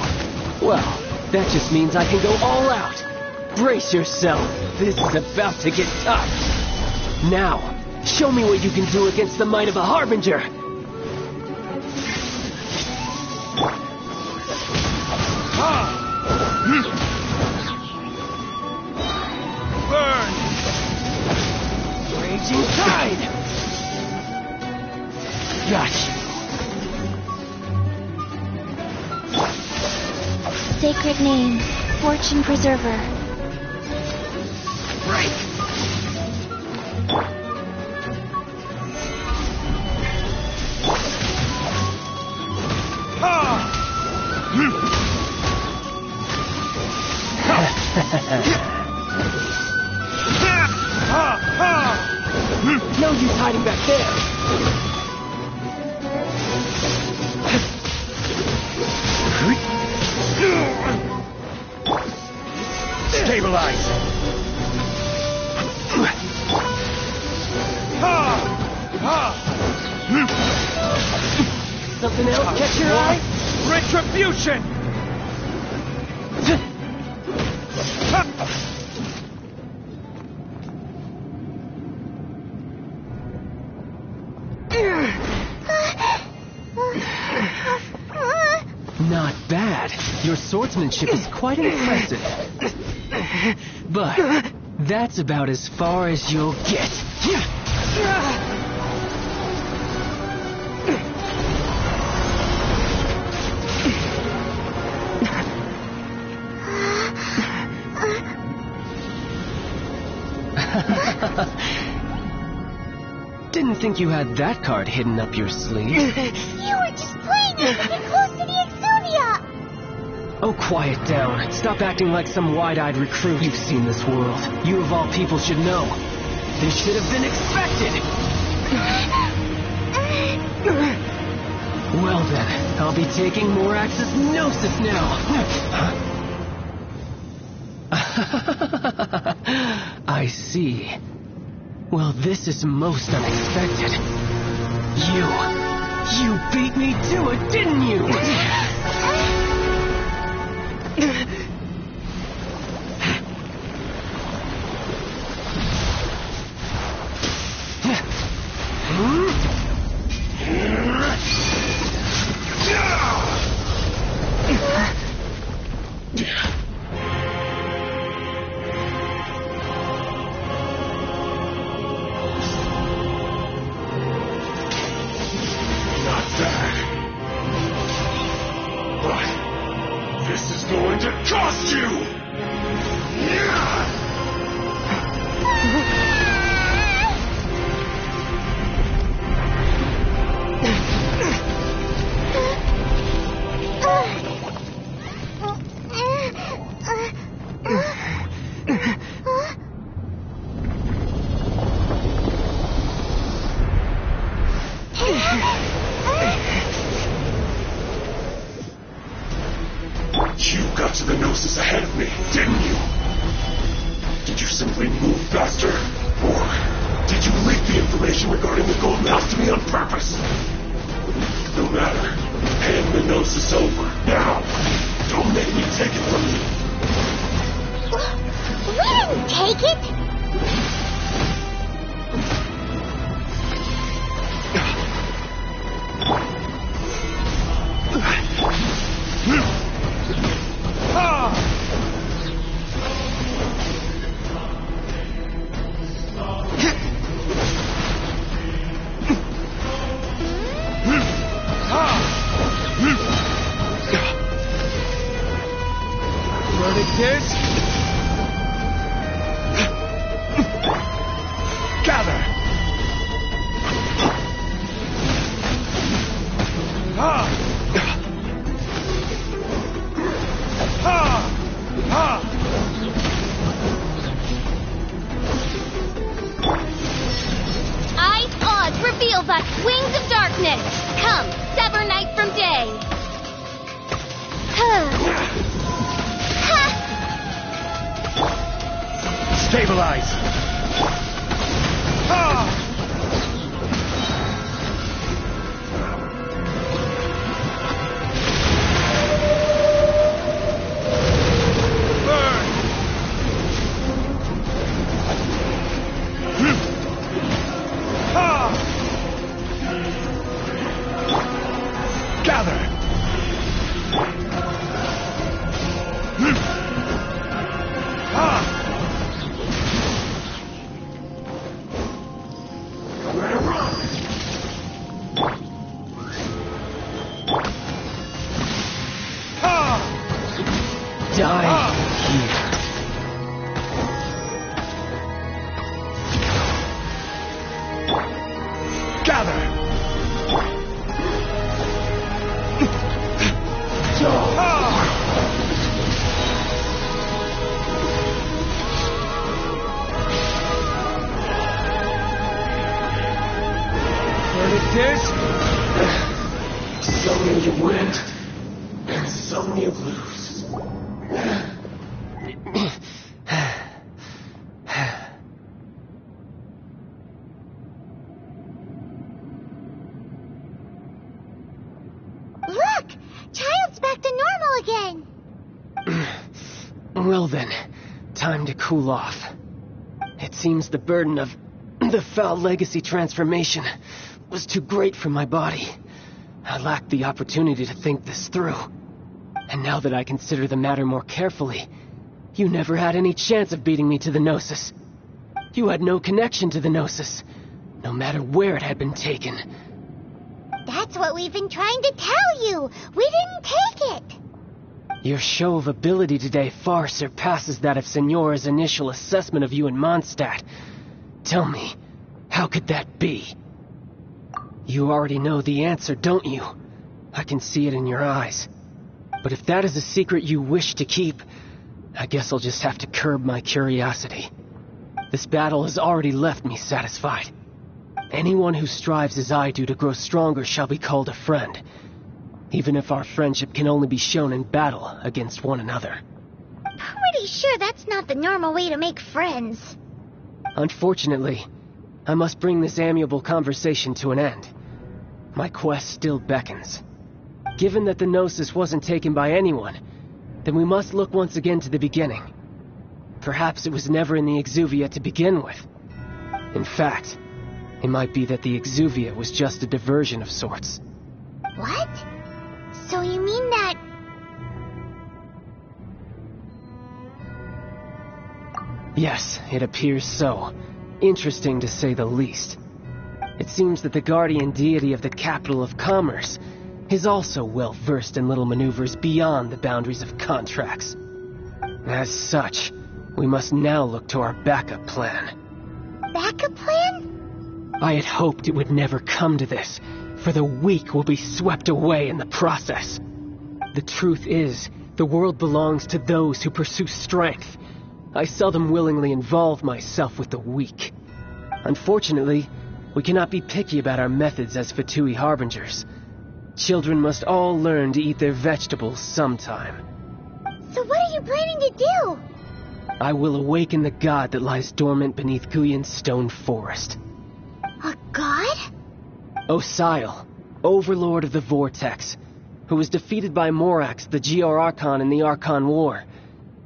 Well, that just means I can go all out. Brace yourself. This is about to get tough. Now, show me what you can do against the might of a Harbinger. Burn! Raging tide! Got you. Sacred name, Fortune Preserver. Break! No use hiding back there. Stabilize! Something else catch your eye? Retribution! Not bad. Your swordsmanship is quite impressive. But that's about as far as you'll get. Didn't think you had that card hidden up your sleeve. You were just playing us to get close to the Exodia! Oh, quiet down. Stop acting like some wide-eyed recruit. You've seen this world. You of all people should know. This should have been expected! Well then, I'll be taking Morax's Gnosis now. I see. Well, this is most unexpected. You beat me to it, didn't you? Gnosis ahead of me, didn't you? Did you simply move faster? Or did you leak the information regarding the Golden House to me on purpose? No matter. Hand the Gnosis over, now. Don't make me take it from you. We didn't take it! Verdict is... gather! Eyes Oz reveals us wings of darkness. Come, sever night from day. Stabilize! Some you win, and some you lose. Look! Child's back to normal again! Well then, time to cool off. It seems the burden of the foul legacy transformation was too great for my body. I lacked the opportunity to think this through. And now that I consider the matter more carefully, you never had any chance of beating me to the Gnosis. You had no connection to the Gnosis, no matter where it had been taken. That's what we've been trying to tell you! We didn't take it! Your show of ability today far surpasses that of Signora's initial assessment of you in Mondstadt. Tell me, how could that be? You already know the answer, don't you? I can see it in your eyes. But if that is a secret you wish to keep, I guess I'll just have to curb my curiosity. This battle has already left me satisfied. Anyone who strives as I do to grow stronger shall be called a friend, even if our friendship can only be shown in battle against one another. Pretty sure that's not the normal way to make friends. Unfortunately, I must bring this amiable conversation to an end. My quest still beckons. Given that the Gnosis wasn't taken by anyone, then we must look once again to the beginning. Perhaps it was never in the Exuvia to begin with. In fact, it might be that the Exuvia was just a diversion of sorts. What? So you mean that... Yes, it appears so. Interesting to say the least. It seems that the guardian deity of the capital of commerce is also well versed in little maneuvers beyond the boundaries of contracts. As such, we must now look to our backup plan. Backup plan? I had hoped it would never come to this, for the weak will be swept away in the process. The truth is, the world belongs to those who pursue strength. I seldom willingly involve myself with the weak. Unfortunately, we cannot be picky about our methods as Fatui Harbingers. Children must all learn to eat their vegetables sometime. So what are you planning to do? I will awaken the god that lies dormant beneath Guyon's stone forest. A god? Osial, overlord of the Vortex, who was defeated by Morax, the GR Archon in the Archon War,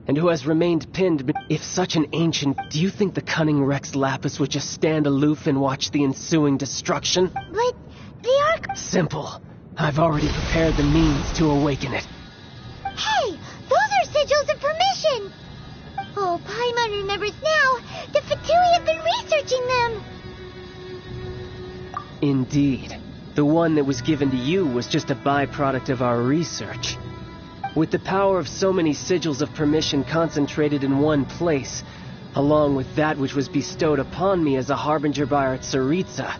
and who has remained pinned. If such an ancient, do you think the cunning Rex Lapis would just stand aloof and watch the ensuing destruction? But the Simple. I've already prepared the means to awaken it. Hey, those are sigils of permission! Oh, Paimon remembers now. The Fatui have been researching them. Indeed. The one that was given to you was just a byproduct of our research. With the power of so many sigils of permission concentrated in one place, along with that which was bestowed upon me as a harbinger by our Tsaritsa,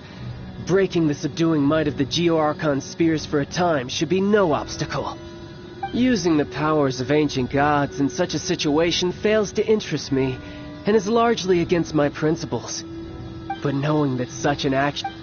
breaking the subduing might of the Geo-Archon spears for a time should be no obstacle. Using the powers of ancient gods in such a situation fails to interest me, and is largely against my principles. But knowing that such an action...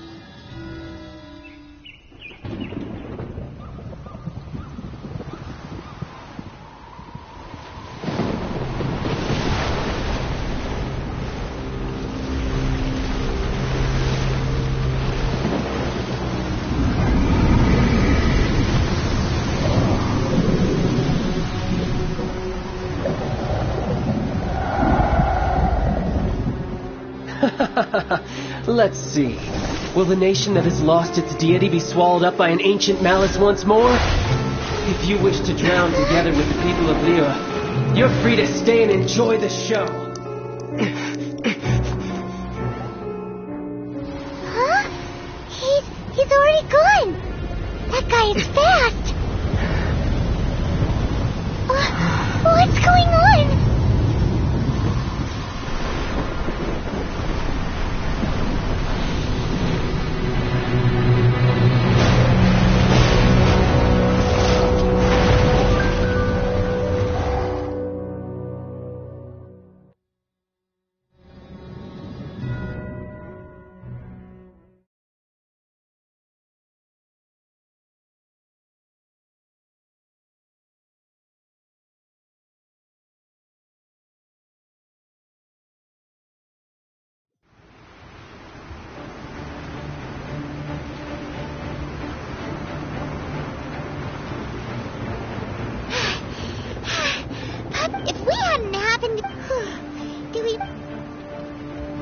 Let's see. Will the nation that has lost its deity be swallowed up by an ancient malice once more? If you wish to drown together with the people of Liyue, you're free to stay and enjoy the show. Huh? He's already gone. That guy is fast. What's going on?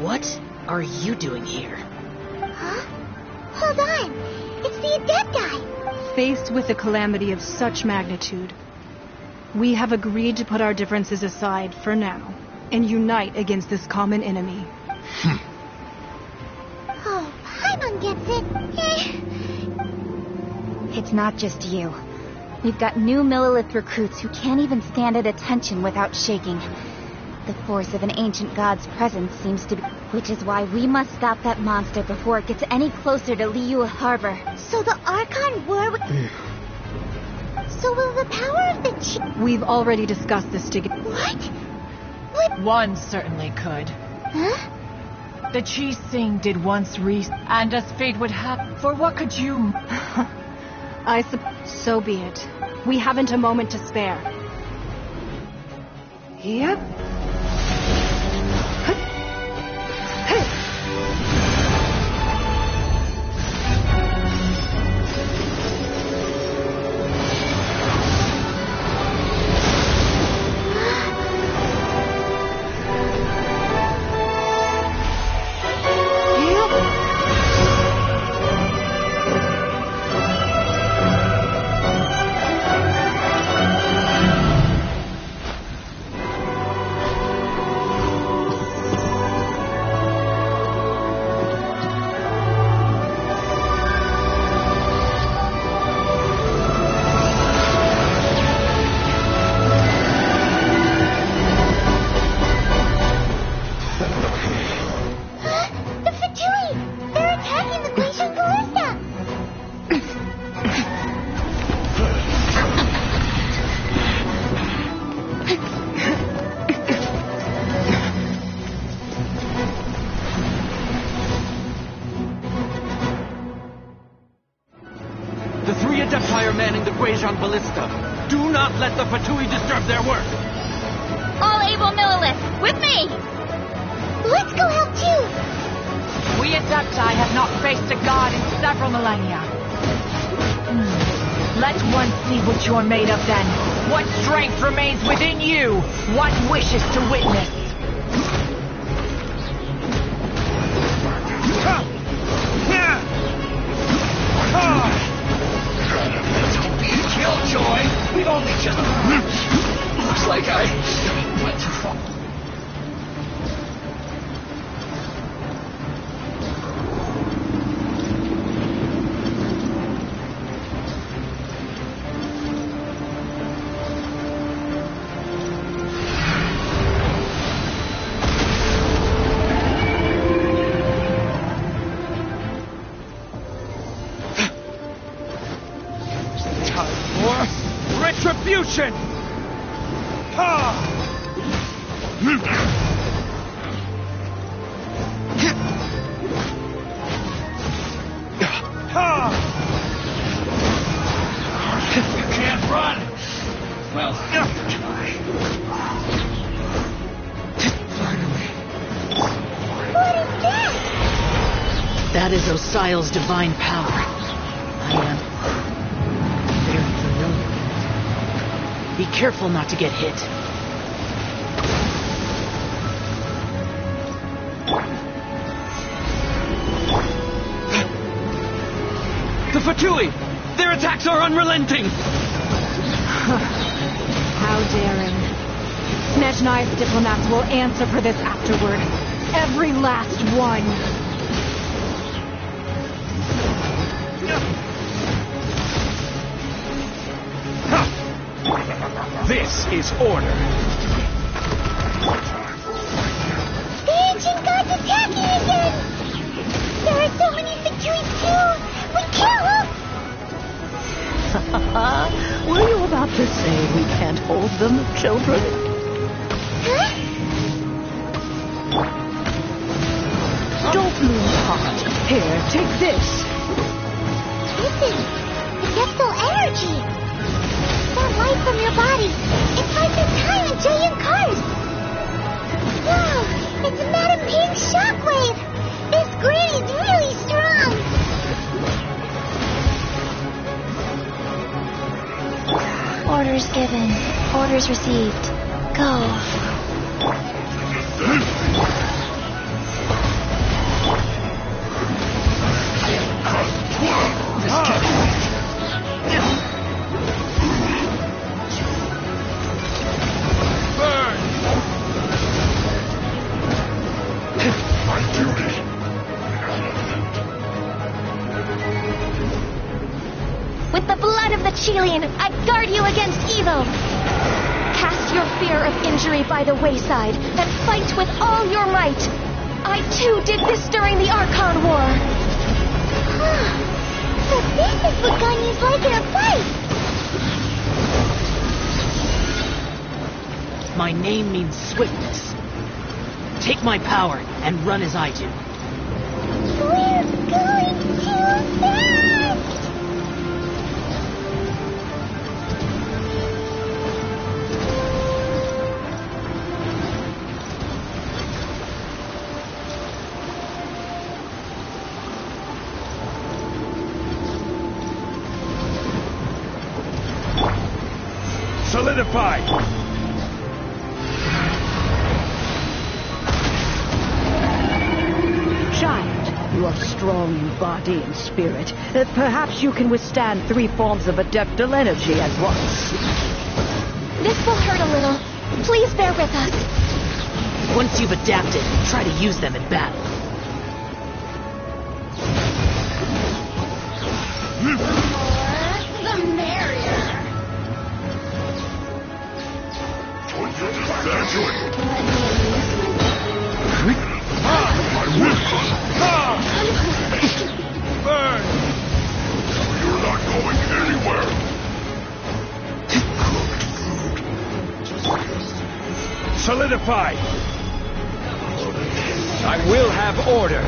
What are you doing here? Huh? Hold on. It's the Adepti. Faced with a calamity of such magnitude, we have agreed to put our differences aside for now and unite against this common enemy. Oh, Paimon gets it. It's not just you. We've got new Millilith recruits who can't even stand at attention without shaking. The force of an ancient god's presence seems to be... Which is why we must stop that monster before it gets any closer to Liyue Harbor. So the Archon War... So will the power of the We've already discussed this together. What? One certainly could. Huh? The Chi Sing did once and as fate would have... For what could you... So be it. We haven't a moment to spare. Yep. Ballista. Do not let the Fatui disturb their work! All able Millilith, with me! Let's go help too! We Adepti have not faced a god in several millennia. Let one see what you're made of then. What strength remains within you? What wishes to witness? Don't be a killjoy! We've only just... Looks like I went too far. Retribution! Ha! Ha! You can't run! Well, try. What is that? That is Osial's divine power. I am very familiar. Be careful not to get hit. The Fatui! Their attacks are unrelenting! How daring. Snezhnai's diplomats will answer for this afterward. Every last one. This is order. The ancient god's attacking again! There are so many Fatuis too! We can't look! Were you about to say we can't hold them, children? Huh? Don't lose heart. Here, take this. Listen, Adeptal energy! That light from your body, it's like the time in Jayan Cars! Wow, it's Madame Ping's shockwave! This granny's really strong! Orders given, orders received. Go. With the blood of the Chilean, I guard you against evil. Cast your fear of injury by the wayside and fight with all your might. I too did this during the Archon War. So this is what Ganya's like in a fight! My name means swiftness. Take my power and run as I do. We're going too fast! Solidify! Child, you are strong in body and spirit. Perhaps you can withstand 3 forms of Adeptal energy at once. This will hurt a little. Please bear with us. Once you've adapted, try to use them in battle. The merrier. Burn! You're not going anywhere! Solidify! I will have order!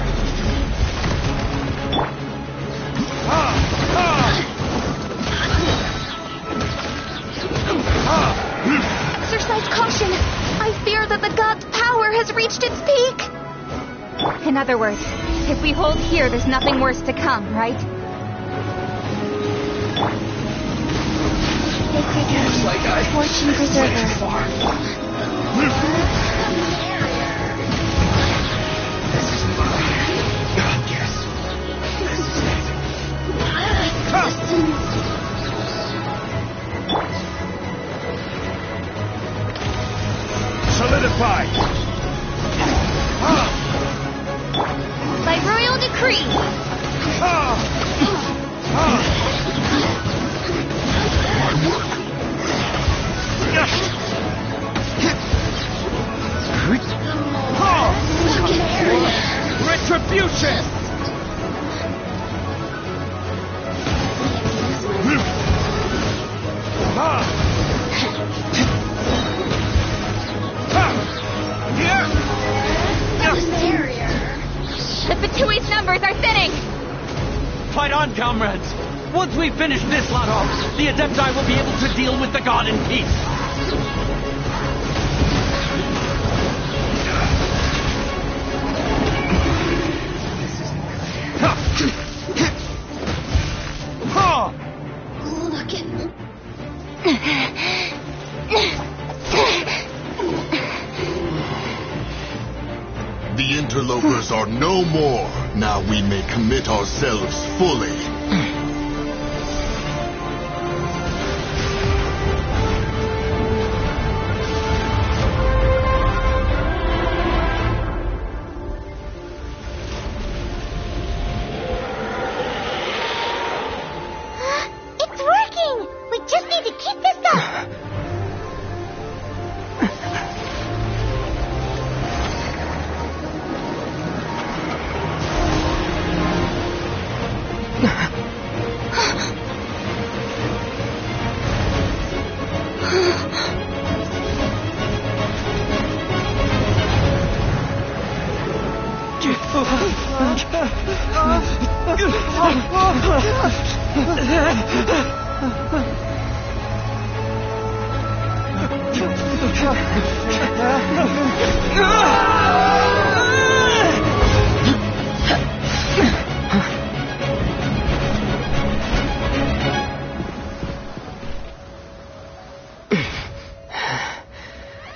Exercise caution. I fear that the god's power has reached its peak. In other words, if we hold here, there's nothing worse to come, right? Looks like I Fortune preserver. went too far. This is mine. Yes. This is it. Solidify! By royal decree. Retribution! The Fatui's numbers are thinning. Fight on, comrades! Once we finish this lot off, the Adepti will be able to deal with the god in peace. Look at The interlopers are no more. Now we may commit ourselves fully. It's working! We just need to keep this up!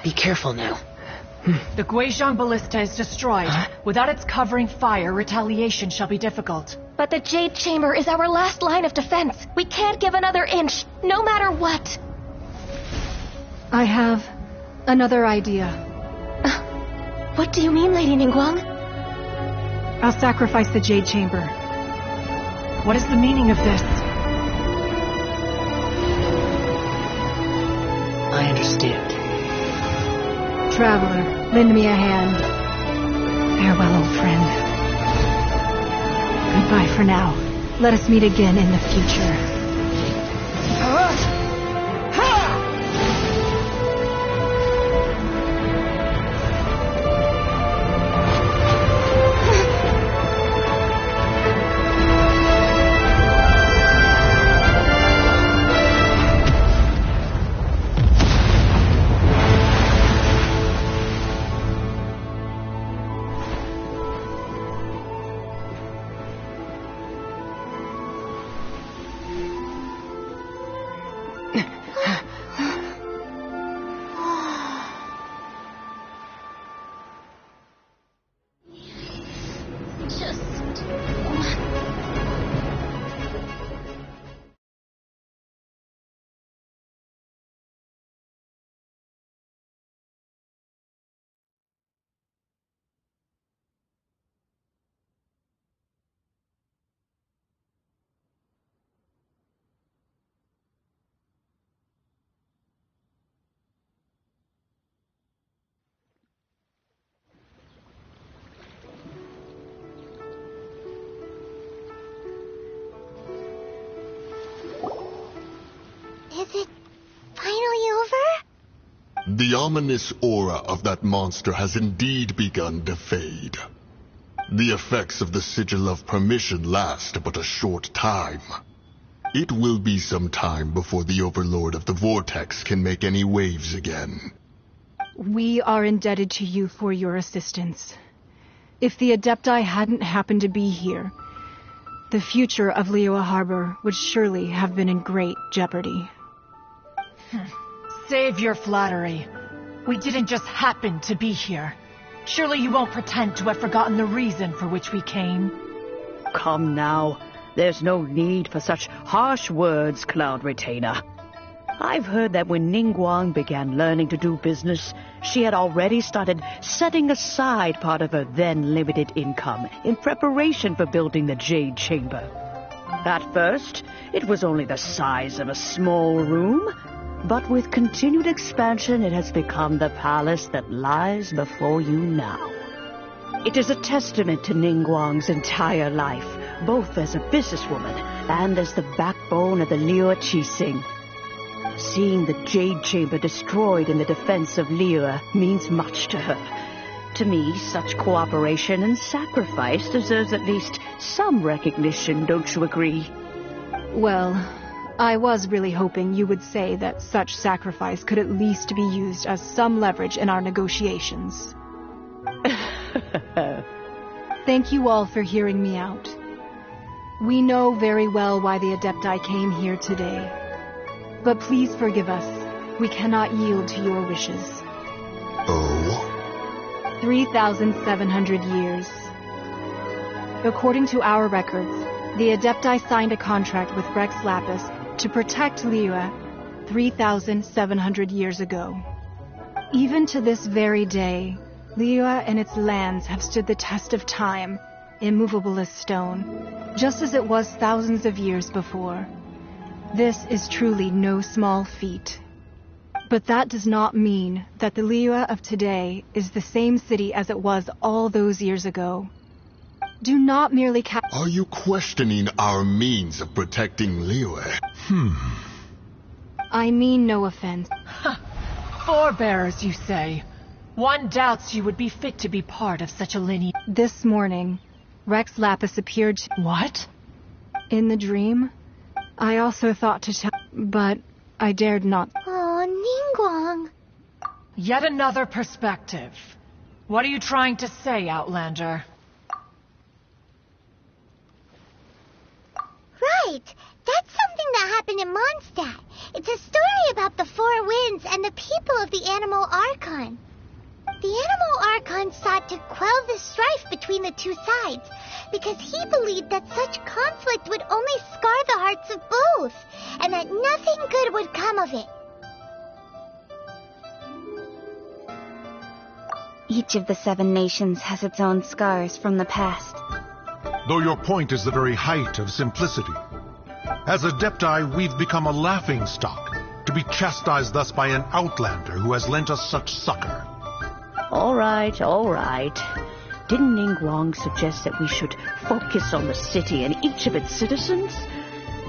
Be careful now. The Guizhong ballista is destroyed. Without its covering fire, retaliation shall be difficult. But the Jade Chamber is our last line of defense. We can't give another inch, no matter what. I have another idea. What do you mean, Lady Ningguang? I'll sacrifice the Jade Chamber. What is the meaning of this? I understand. Traveler, lend me a hand. Farewell, old friend. Goodbye for now. Let us meet again in the future. Is it finally over? The ominous aura of that monster has indeed begun to fade. The effects of the Sigil of Permission last but a short time. It will be some time before the Overlord of the Vortex can make any waves again. We are indebted to you for your assistance. If the Adepti hadn't happened to be here, the future of Liyue Harbor would surely have been in great jeopardy. Save your flattery. We didn't just happen to be here. Surely you won't pretend to have forgotten the reason for which we came. Come now. There's no need for such harsh words, Cloud Retainer. I've heard that when Ningguang began learning to do business, she had already started setting aside part of her then limited income in preparation for building the Jade Chamber. At first, it was only the size of a small room, but with continued expansion it has become the palace that lies before you now. It is a testament to Ningguang's entire life, both as a businesswoman and as the backbone of the Liyue Qixing. Seeing the Jade Chamber destroyed in the defense of Liyue means much to her. To me, such cooperation and sacrifice deserves at least some recognition, don't you agree? Well, I was really hoping you would say that such sacrifice could at least be used as some leverage in our negotiations. Thank you all for hearing me out. We know very well why the Adepti came here today. But please forgive us. We cannot yield to your wishes. Oh? 3,700 years. According to our records, the Adepti signed a contract with Rex Lapis to protect Liyue 3,700 years ago. Even to this very day, Liyue and its lands have stood the test of time, immovable as stone, just as it was thousands of years before. This is truly no small feat. But that does not mean that the Liyue of today is the same city as it was all those years ago. Do not merely Are you questioning our means of protecting Liyue? I mean no offense. Forebearers, you say? One doubts you would be fit to be part of such a lineage. This morning, Rex Lapis appeared to... What? In the dream, I also thought to tell, but I dared not. Oh, Ningguang. Yet another perspective. What are you trying to say, Outlander? Right. That's something that happened in Mondstadt. It's a story about the Four Winds and the people of the Animal Archon. The Animal Archon sought to quell the strife between the two sides because he believed that such conflict would only scar the hearts of both, and that nothing good would come of it. Each of the 7 nations has its own scars from the past. Though your point is the very height of simplicity. As Adepti, we've become a laughingstock, to be chastised thus by an outlander who has lent us such succor. All right. Didn't Ningguang suggest that we should focus on the city and each of its citizens?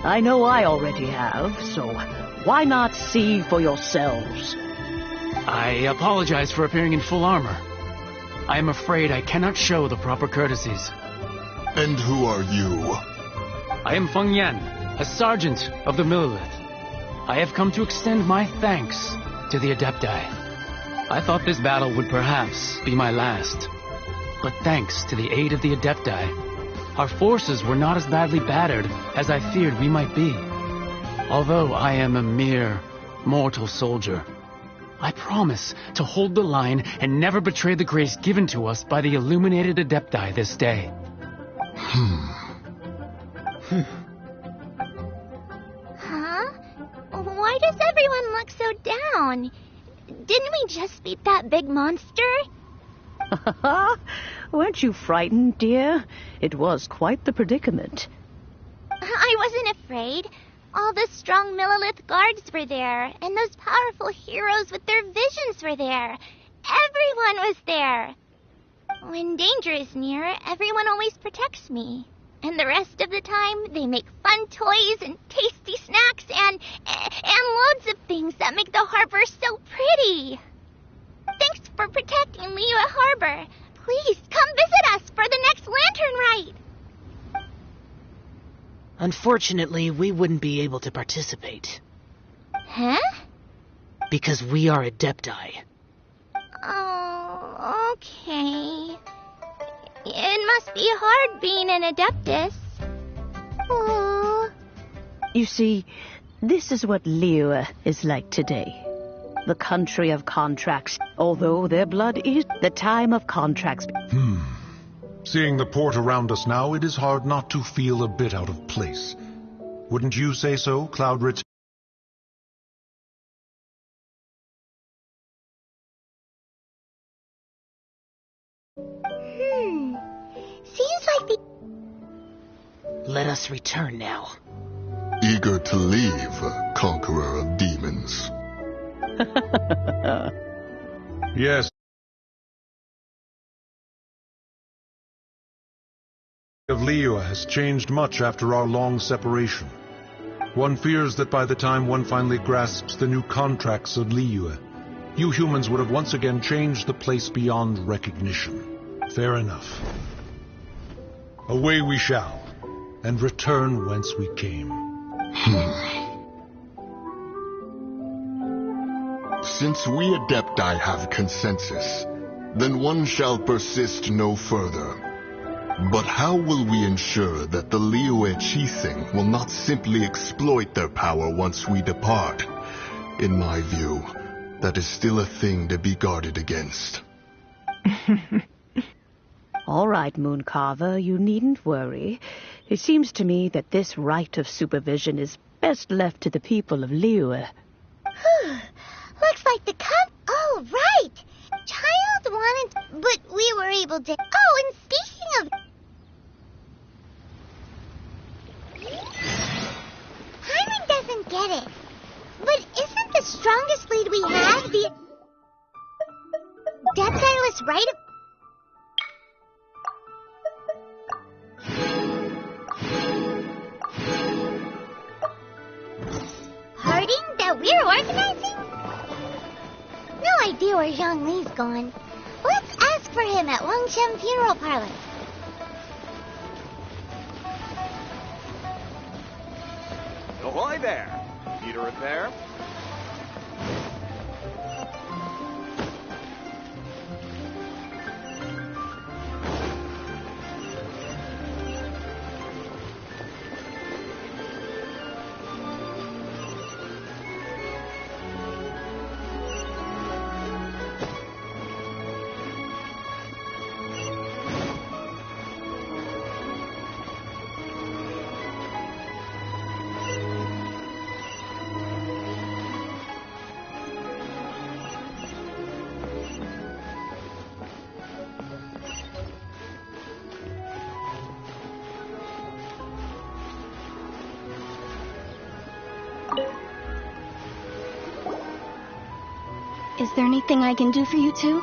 I know I already have, so why not see for yourselves? I apologize for appearing in full armor. I am afraid I cannot show the proper courtesies. And who are you? I am Feng Yan, a sergeant of the Millelith. I have come to extend my thanks to the Adepti. I thought this battle would perhaps be my last. But thanks to the aid of the Adepti, our forces were not as badly battered as I feared we might be. Although I am a mere mortal soldier, I promise to hold the line and never betray the grace given to us by the illuminated Adepti this day. Huh? Why does everyone look so down? Didn't we just beat that big monster? Weren't you frightened, dear? It was quite the predicament. I wasn't afraid. All the strong Millelith guards were there, and those powerful heroes with their visions were there. Everyone was there. When danger is near, everyone always protects me. And the rest of the time, they make fun toys and tasty snacks and loads of things that make the harbor so pretty. Thanks for protecting Liyue Harbor. Please come visit us for the next lantern rite. Unfortunately, we wouldn't be able to participate. Huh? Because we are Adepti. Oh, okay. It must be hard being an Adeptus. Oh. You see, this is what Liyue is like today. The country of contracts. Although their blood is the time of contracts. Seeing the port around us now, it is hard not to feel a bit out of place. Wouldn't you say so, Cloudrit? Seems like the... Let us return now. Eager to leave, conqueror of demons. Yes. Of Liyue has changed much after our long separation. One fears that by the time one finally grasps the new contracts of Liyue, you humans would have once again changed the place beyond recognition. Fair enough. Away we shall, and return whence we came. Since we Adepti have consensus, then one shall persist no further. But how will we ensure that the Liyue Qixing will not simply exploit their power once we depart? In my view, that is still a thing to be guarded against. All right, Mooncarver, you needn't worry. It seems to me that this right of supervision is best left to the people of Liyue. Looks like the Oh, right! Child wanted... But we were able to... Oh, and speaking of... Hyman doesn't get it. But isn't the strongest lead we have the... Depthyless right of... Parting that we're organizing? No idea where Zhongli's gone. Let's ask for him at Wangshen Funeral Parlor. Ahoy there! Need a repair? Is there anything I can do for you two?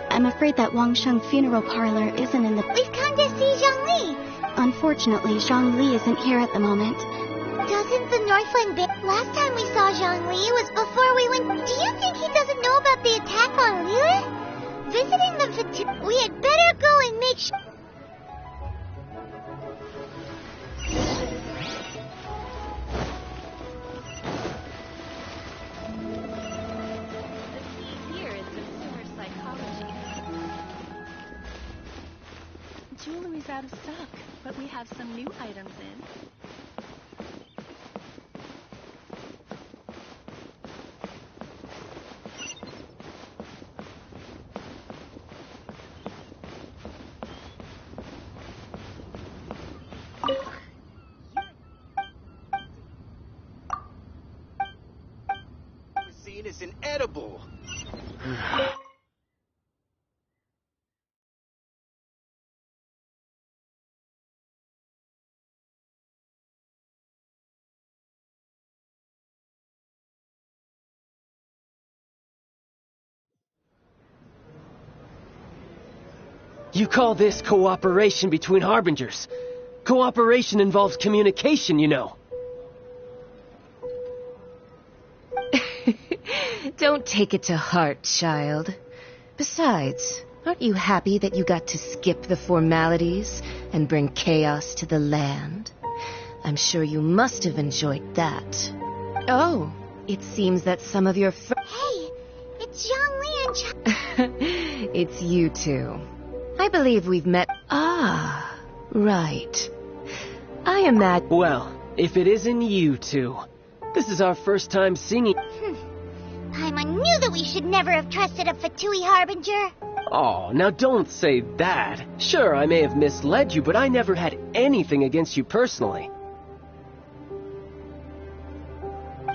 I'm afraid that Wangshen Funeral Parlor isn't in the... We've come to see Zhongli. Unfortunately, Zhongli isn't here at the moment. Doesn't the Northland Last time we saw Zhongli was before we went... Do you think he doesn't know about the attack on Liyue? Visiting them for we had better go and make sure... Jewelry's out of stock, but we have some new items in. Cuisine is inedible. You call this cooperation between Harbingers? Cooperation involves communication, you know. Don't take it to heart, child. Besides, aren't you happy that you got to skip the formalities and bring chaos to the land? I'm sure you must have enjoyed that. Oh, it seems that some of your Hey, it's Zhongli and It's you two. I believe we've met... Ah, right. I imagine... Well, if it isn't you two. This is our first time singing... Paimon knew that we should never have trusted a Fatui Harbinger. Oh, now don't say that. Sure, I may have misled you, but I never had anything against you personally.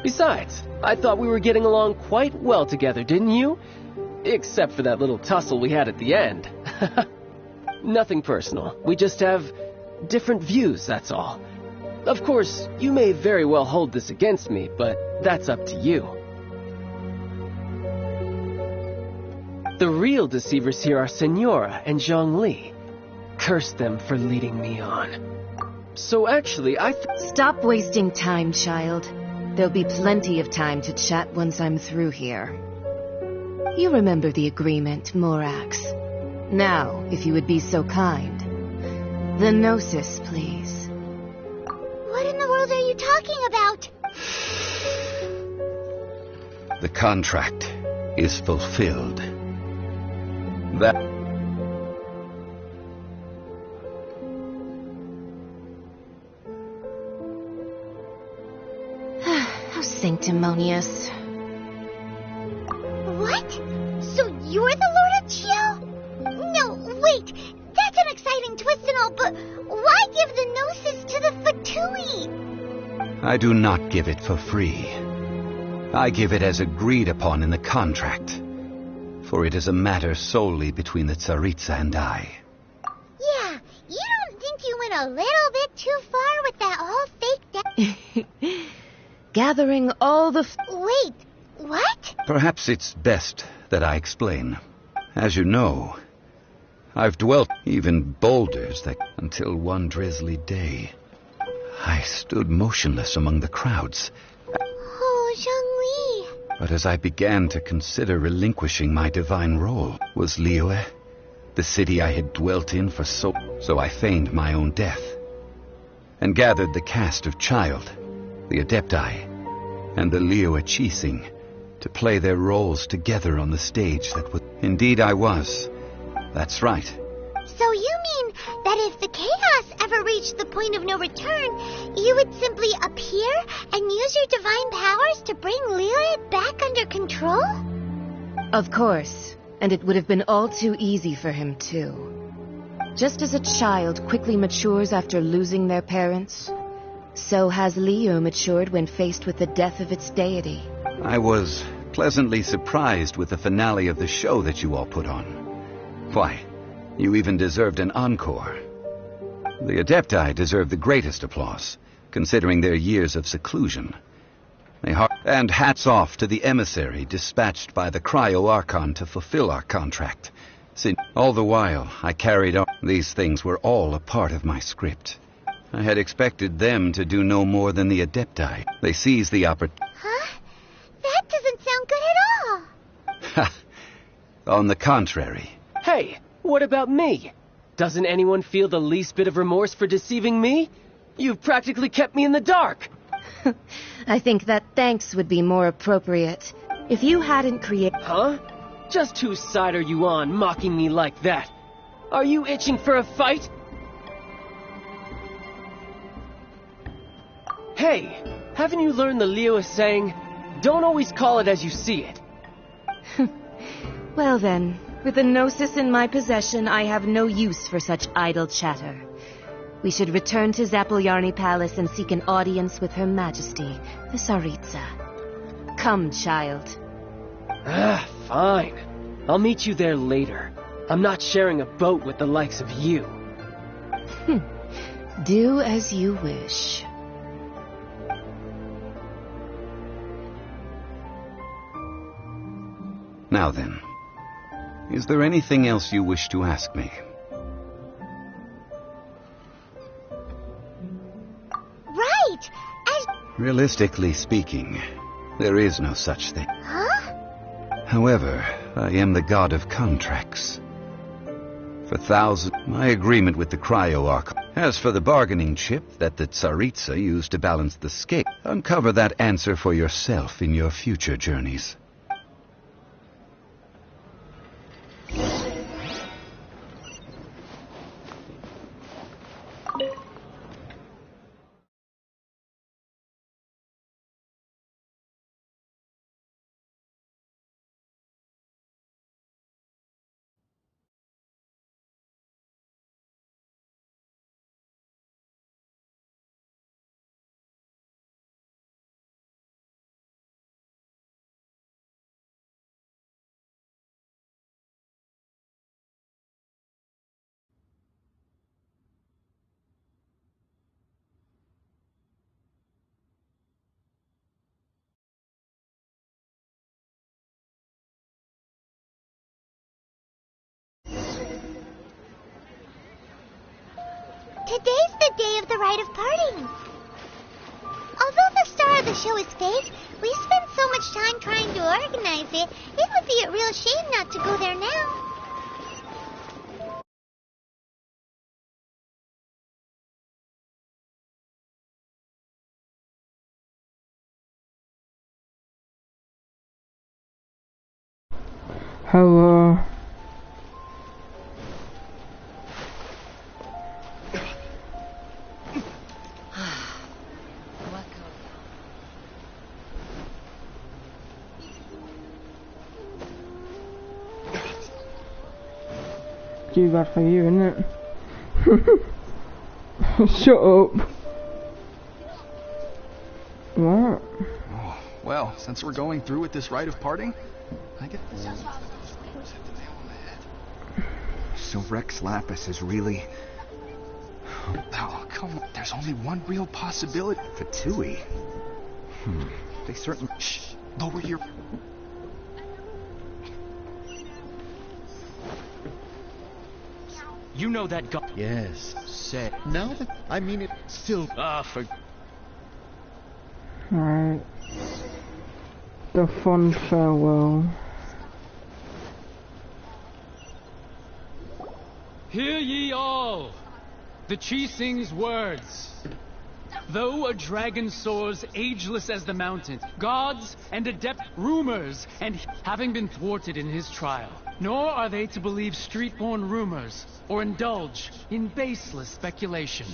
Besides, I thought we were getting along quite well together, didn't you? Except for that little tussle we had at the end. Nothing personal. We just have different views, that's all. Of course, you may very well hold this against me, but that's up to you. The real deceivers here are Senora and Zhongli. Curse them for leading me on. So actually, Stop wasting time, child. There'll be plenty of time to chat once I'm through here. You remember the agreement, Morax. Now, if you would be so kind. The Gnosis, please. What in the world are you talking about? The contract is fulfilled. That... How sanctimonious. What? So you're the Lord of Chiel? No, wait. That's an exciting twist and all, but why give the Gnosis to the Fatui? I do not give it for free. I give it as agreed upon in the contract. For it is a matter solely between the Tsaritsa and I. Yeah, you don't think you went a little bit too far with that whole fake Gathering all the... Wait, what? Perhaps it's best that I explain. As you know, I've dwelt even boulders that until one drizzly day, I stood motionless among the crowds. Oh, Zhongli. But as I began to consider relinquishing my divine role, was Liyue, the city I had dwelt in for so I feigned my own death, and gathered the cast of Child, the Adepti, and the Liyue Chising, to play their roles together on the stage that was... Indeed I was. That's right. So you mean that if the chaos ever reached the point of no return, you would simply appear and use your divine powers to bring Liyue back under control? Of course. And it would have been all too easy for him, too. Just as a child quickly matures after losing their parents, so has Liyue matured when faced with the death of its deity. I was pleasantly surprised with the finale of the show that you all put on. Why, you even deserved an encore. The Adepti deserve the greatest applause, considering their years of seclusion. And hats off to the emissary dispatched by the Cryo-Archon to fulfill our contract. All the while, I carried on. These things were all a part of my script. I had expected them to do no more than the Adepti. They seized the opportunity. Huh? That doesn't sound good at all. On the contrary. Hey, what about me? Doesn't anyone feel the least bit of remorse for deceiving me? You've practically kept me in the dark. I think that thanks would be more appropriate. If you hadn't created... Huh? Just whose side are you on, mocking me like that? Are you itching for a fight? Hey, haven't you learned the Liyue saying, don't always call it as you see it? Well then, with the Gnosis in my possession, I have no use for such idle chatter. We should return to Zapolyarny Palace and seek an audience with Her Majesty, the Tsaritsa. Come, child. Fine. I'll meet you there later. I'm not sharing a boat with the likes of you. Do as you wish. Now then, is there anything else you wish to ask me? Right! Realistically speaking, there is no such thing. Huh? However, I am the god of contracts. For thousands, my agreement with the Cryo-Archon. As for the bargaining chip that the Tsaritsa used to balance the scale, uncover that answer for yourself in your future journeys. Today's the day of the rite of parting. Although the star of the show is fate, we spent so much time trying to organize it, it would be a real shame not to go there now. Hello. Too bad for you, isn't it? Shut up. What? Oh, well, since we're going through with this rite of parting, I get this. So Rex Lapis is really... Oh, come on. There's only one real possibility. Fatui. They certainly... Shh. Lower your... You know that guy. Yes. Say. Now that... I mean it still... for... Alright. The fond farewell. Hear ye all, the Qixing's words. Though a dragon soars ageless as the mountain, gods and adept rumors, and having been thwarted in his trial, nor are they to believe street-born rumors or indulge in baseless speculation.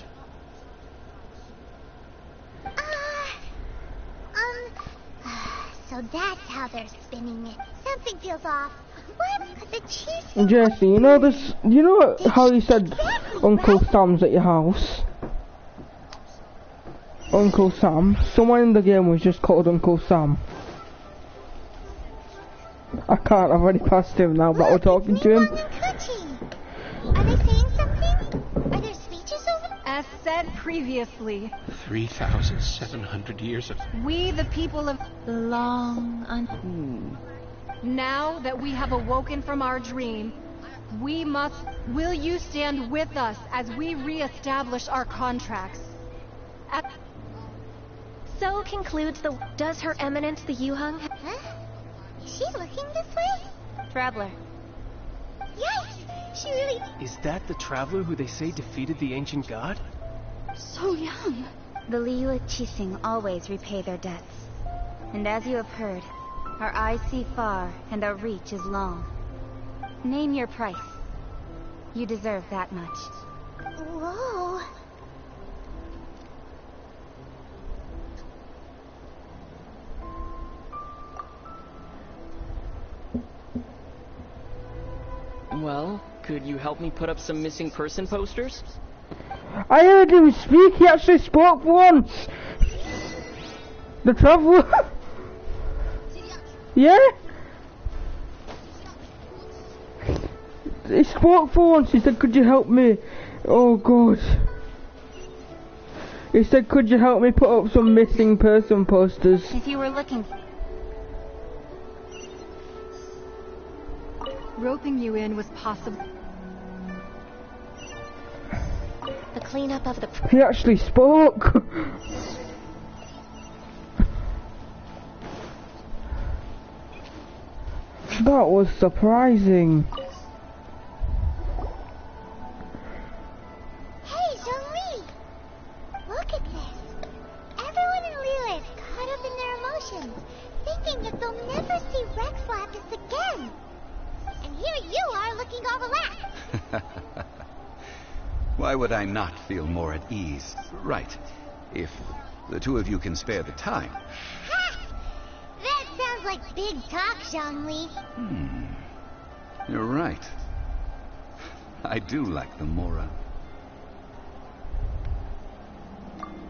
So that's how they're spinning it. Something feels off. What? The cheese... Jesse, you know this... You know how you said Uncle Sam's at your house? Uncle Sam. Someone in the game was just called Uncle Sam. I can't, I've already passed him now, but we're talking to him. Are they saying something? Are there speeches over? As said previously, 3,700 years of... we the people of... Now that we have awoken from our dream, we must... Will you stand with us as we re-establish our contracts? So concludes the... Does Her Eminence the Yuheng... Huh? Is she looking this way? Traveler. Yikes! She really... Is that the traveler who they say defeated the ancient god? So young. The Liyue Qixing always repay their debts. And as you have heard, our eyes see far and our reach is long. Name your price. You deserve that much. Whoa. Well, could you help me put up some missing person posters? I heard him speak, he actually spoke once! The traveler! Yeah? He spoke for once, he said, could you help me? Oh god. He said, could you help me put up some missing person posters? If you were looking... Roping you in was possible. The cleanup of the... He actually spoke! That was surprising. Hey, Zhongli! Look at this. Everyone in Liyue is caught up in their emotions, thinking that they'll never see Rex Lapis again. And here you are looking all relaxed. Why would I not feel more at ease? Right. If the two of you can spare the time. Ha! That sounds like big talk, Zhongli. You're right. I do like the Mora.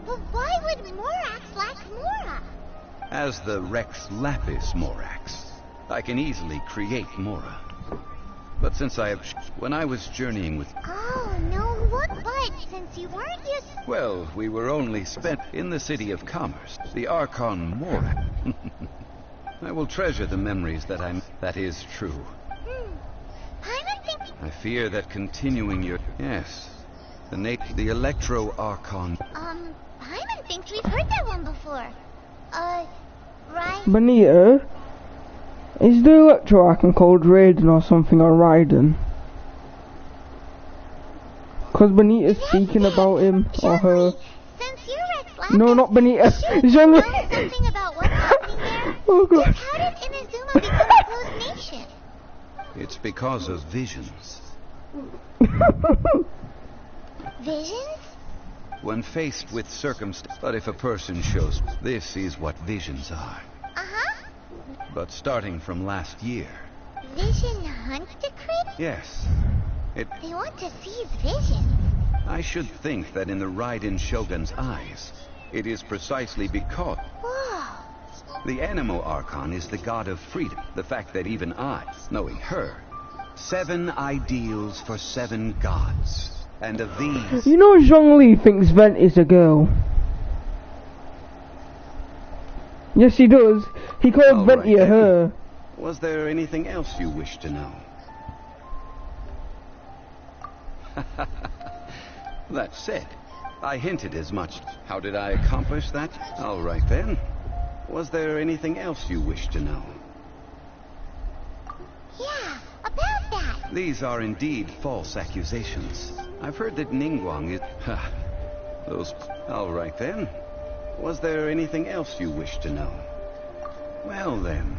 But why would Morax like Mora? As the Rex Lapis Morax, I can easily create Mora. But since when I was journeying with... Oh, no, what but? Since you weren't used... Well, we were only spent in the city of commerce, the Archon Mora. I will treasure the memories that is true. I'm thinking... I fear that continuing your... Yes, The Electro Archon. Paimon thinks we've heard that one before. Right? Benita, is the Electro Archon called Raiden or something, or Raiden? Because Benita's speaking about him or her. Since you're Rex Lapis, No, not Benita. you Jean know something about what's happening there? Oh god. Just how did Inazuma become a closed nation? It's because of visions. Visions? When faced with circumstance, but if a person shows, this is what visions are. Uh-huh. But starting from last year. Vision Hunt Decree? Yes. They want to seize visions. I should think that in the Raiden Shogun's eyes, it is precisely because... Whoa. The Anemo Archon is the god of freedom. The fact that even I, knowing her, 7 ideals for 7 gods. And of these... You know Zhongli thinks Vent is a girl. Yes, he does. He called Venti a her. Was there anything else you wish to know? That said, I hinted as much. How did I accomplish that? All right then. Was there anything else you wish to know? Yeah, about that. These are indeed false accusations. I've heard that Ningguang is... Those... All right then. Was there anything else you wish to know? Well then...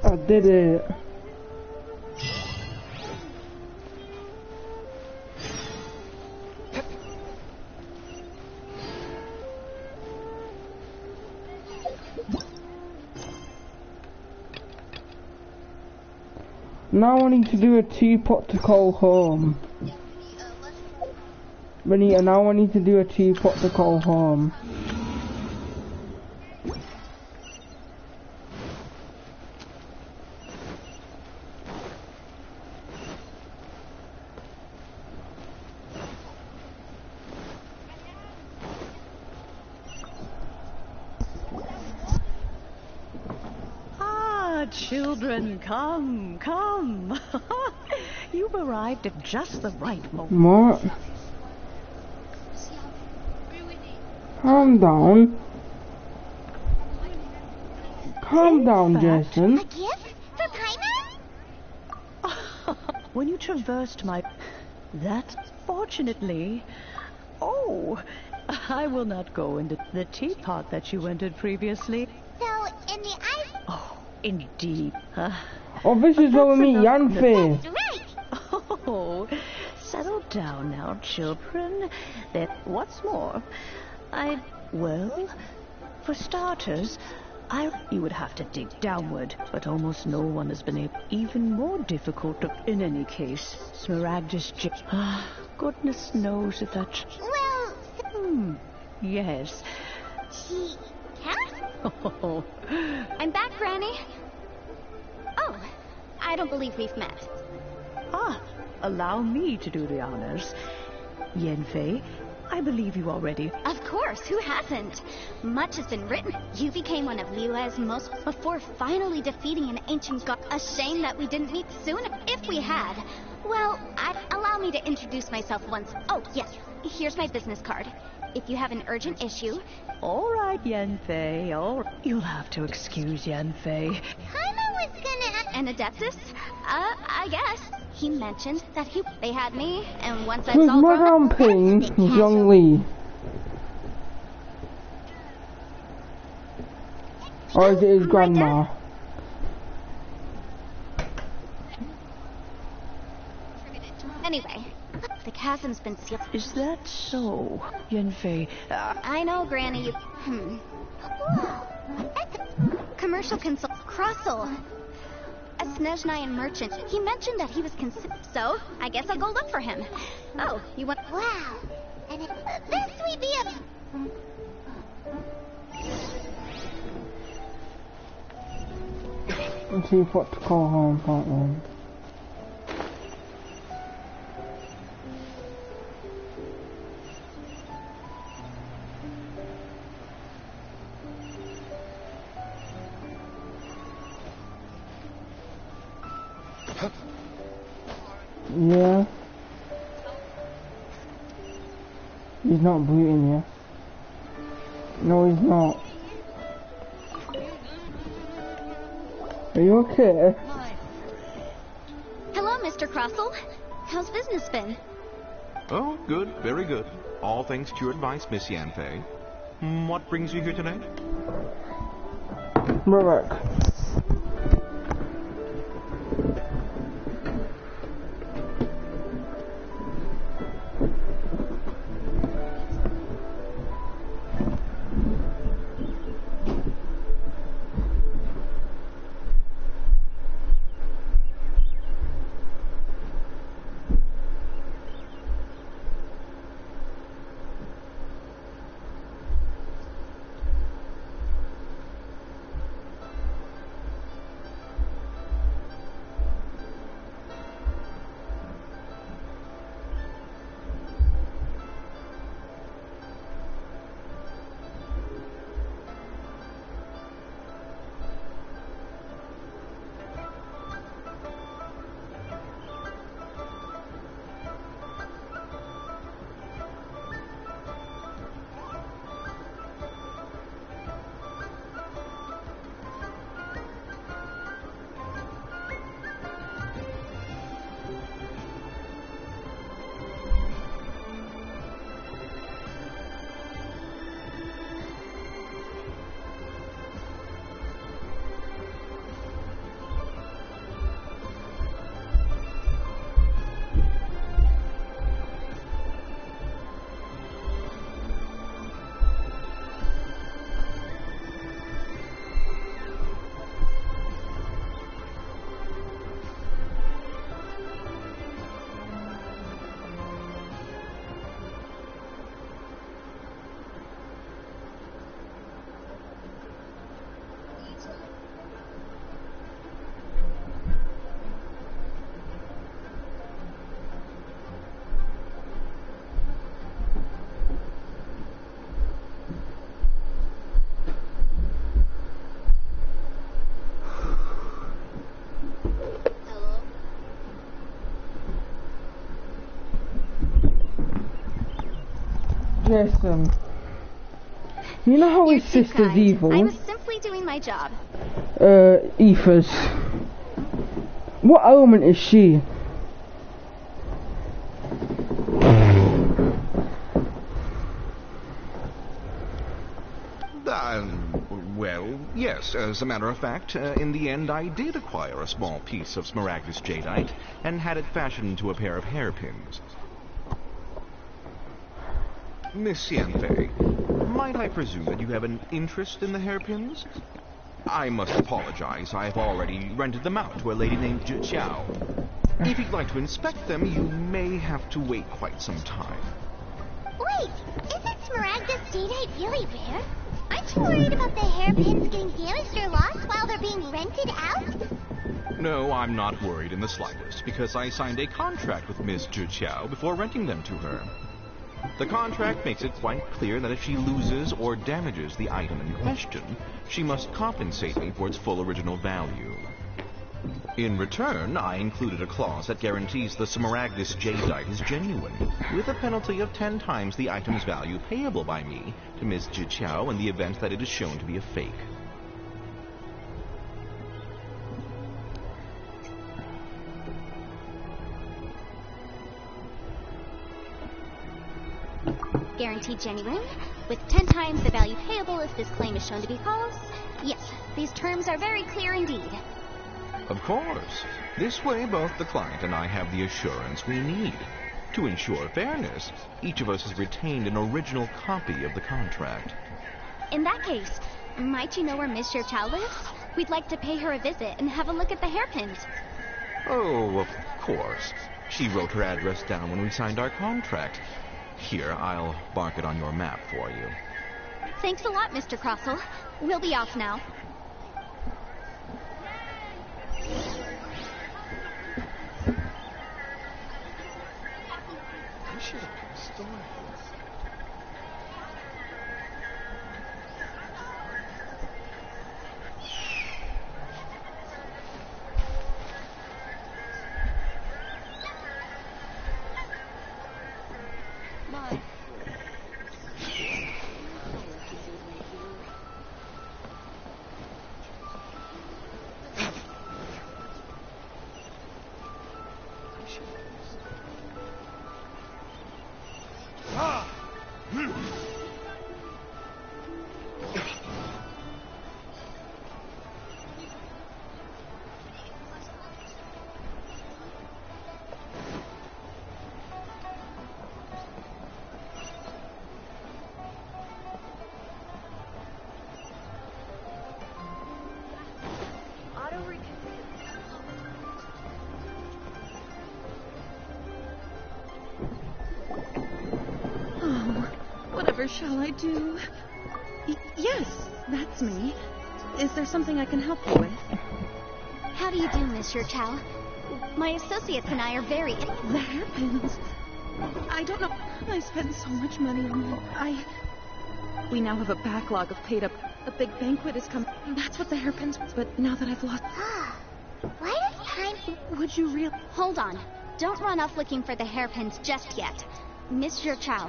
I did it. Now I need to do a teapot to call home. Benita, now I need to do a teapot to call home. Children, come, come. You've arrived at just the right moment. What? Calm down. Calm down, Jason. A gift for Paimon? When you traversed my... That, fortunately... Oh, I will not go into the teapot that you entered previously. So, in the ice... Oh, indeed. Oh, this is where we meet Yanfei. That's right. Oh, settle down now, children. What's more, well, for starters, you would have to dig downward, but almost no one has been able. Even more difficult in any case. Smaragdus goodness knows if that... Well... Yes. She can't? Oh. I'm back, Granny. Oh, I don't believe we've met. Allow me to do the honors. Yanfei, I believe you already... Of course, who hasn't? Much has been written. You became one of Liyue's most before finally defeating an ancient god. A shame that we didn't meet sooner. If we had, well, allow me to introduce myself once. Oh, yes, here's my business card. If you have an urgent issue... All right, Yanfei, all right. You'll have to excuse Yanfei. Paimon was gonna... An Adeptus? I guess. He mentioned that they had me, and once I Who's was all grown up... Madame Ping? Young Lee. Or is it his grandma? Anyway, the chasm's been sealed. Is that so, Yanfei? I know, Granny. Commercial consult Crossel. A Snezhnayan merchant. He mentioned that he was so I guess I'll go look for him. Oh, you want... Wow. And this sweet be a... Let's see what to call home, part 1. Yeah. He's not breathing, yeah? No, he's not. Are you okay? Hello, Mr. Crossell. How's business been? Oh, good, very good. All thanks to your advice, Miss Yanfei. What brings you here today? Right back. Jason, you know how his sister's evil? I was simply doing my job. Aethers. What element is she? Well, yes, as a matter of fact, in the end I did acquire a small piece of Smaragdus jadeite and had it fashioned into a pair of hairpins. Miss Yanfei, might I presume that you have an interest in the hairpins? I must apologize, I have already rented them out to a lady named Zhiqiao. If you'd like to inspect them, you may have to wait quite some time. Wait, isn't Smaragdus jadeite really rare? Aren't you worried about the hairpins getting damaged or lost while they're being rented out? No, I'm not worried in the slightest, because I signed a contract with Miss Zhiqiao before renting them to her. The contract makes it quite clear that if she loses or damages the item in question, she must compensate me for its full original value. In return, I included a clause that guarantees the Smaragdus jadeite is genuine, with a penalty of 10 times the item's value payable by me to Miss Zhiqiao in the event that it is shown to be a fake. Guaranteed genuine, with 10 times the value payable if this claim is shown to be false. Yes, these terms are very clear indeed. Of course. This way, both the client and I have the assurance we need. To ensure fairness, each of us has retained an original copy of the contract. In that case, might you know where Miss Zhiqiao lives? We'd like to pay her a visit and have a look at the hairpins. Oh, of course. She wrote her address down when we signed our contract. Here, I'll mark it on your map for you. Thanks a lot, Mr. Crossell. We'll be off now. I should have picked a story. Whatever shall I do? Yes, that's me. Is there something I can help you with? How do you do, Monsieur Chow? My associates and I are very... The hairpins. I don't know. I spent so much money on them. We now have a backlog of paid up. A big banquet is coming. That's what the hairpins... But now that I've lost... Why does time... Would you really... Hold on. Don't run off looking for the hairpins just yet. Monsieur Chow,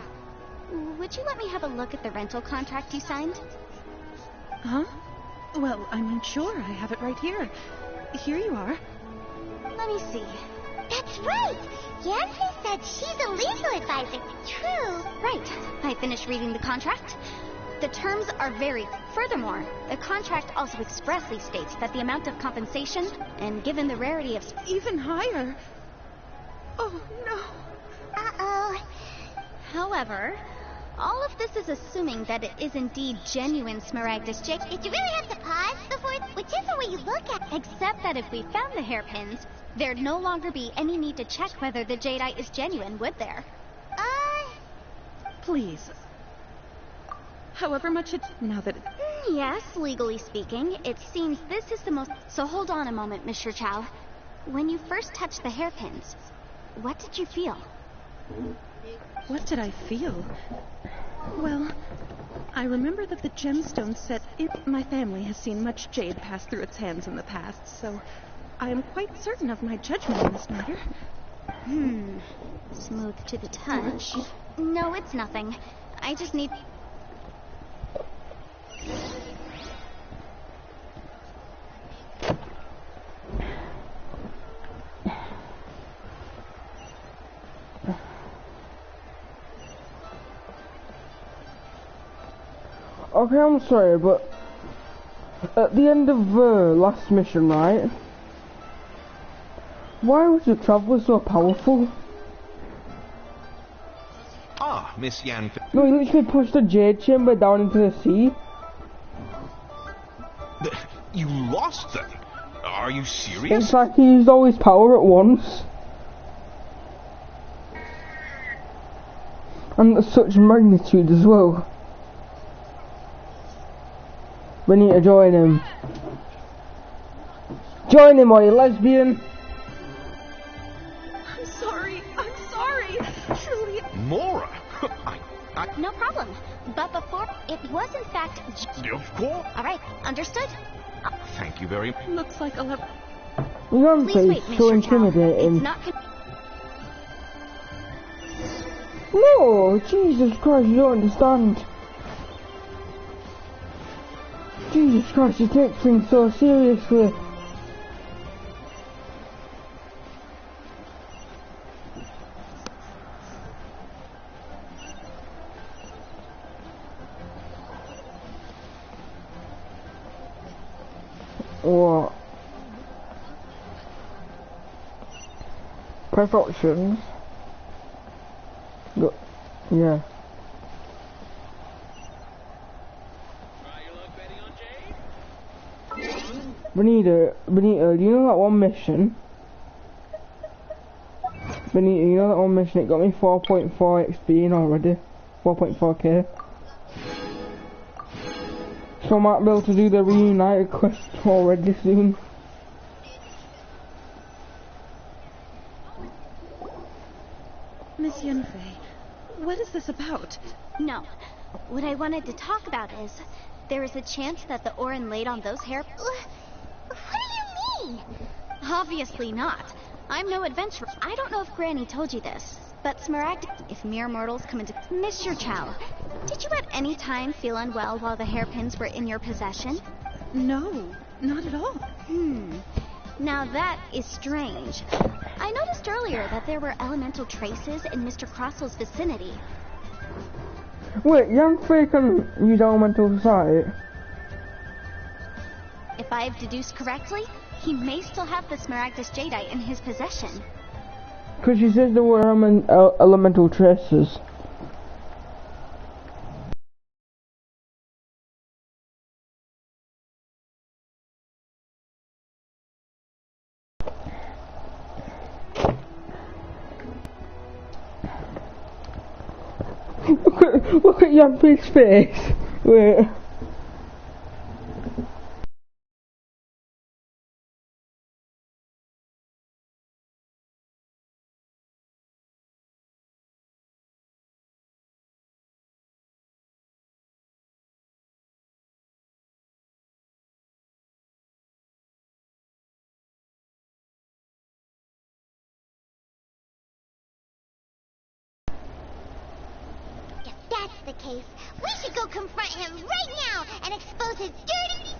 would you let me have a look at the rental contract you signed? Huh? Well, I mean, sure. I have it right here. Here you are. Let me see. That's right! Yancy said she's a legal advisor. True. Right. I finished reading the contract. The terms are very... Furthermore, the contract also expressly states that the amount of compensation, and given the rarity of... Even higher. Oh, no. Uh-oh. However, all of this is assuming that it is indeed genuine Smaragdus Jade. Did you really have to pause before... Whichever way you look at... Except that if we found the hairpins, there'd no longer be any need to check whether the jadeite is genuine, would there? Please. However much it... Now that it... Yes, legally speaking, it seems this is the most... So hold on a moment, Mr. Chow. When you first touched the hairpins, what did you feel? What did I feel? Well, I remember that the gemstone said my family has seen much jade pass through its hands in the past, so I am quite certain of my judgment in this matter. Smooth to the touch. No, it's nothing. I just need... Okay, I'm sorry, but at the end of the last mission, right? Why was the Traveler so powerful? Ah, Miss Yan... No, he literally pushed the Jade Chamber down into the sea. You lost them? Are you serious? It's like he used all his power at once. And at such magnitude as well. We need to join him. Join him, or you lesbian! I'm sorry. Truly. Mora! No problem. But before, it was in fact... Of course. Alright, understood? Thank you very much. Looks like I'll have... Your face is so intimidating. It's not... No! Jesus Christ, you don't understand. Jesus Christ, you take things so seriously. What? Press options. Go. Yeah. Benita, do you know that one mission? Benita, you know that one mission, it got me 4.4 XP in already. 4.4k. So I might be able to do the reunited quest already soon. Miss Yunfei, what is this about? No. What I wanted to talk about is, there is a chance that the Orin laid on those hair... What do you mean? Obviously not. I'm no adventurer. I don't know if Granny told you this, but Smaragd... If mere mortals come into... Mr. Chow, did you at any time feel unwell while the hairpins were in your possession? No, not at all. Now that is strange. I noticed earlier that there were elemental traces in Mr. Crossel's vicinity. Wait, Yanfei can use elemental sight? If I've deduced correctly, he may still have the Smaragdus Jadeite in his possession. Because she says there were elemental traces. Look at Yampi's face. Wait. If that's the case, we should go confront him right now and expose his dirty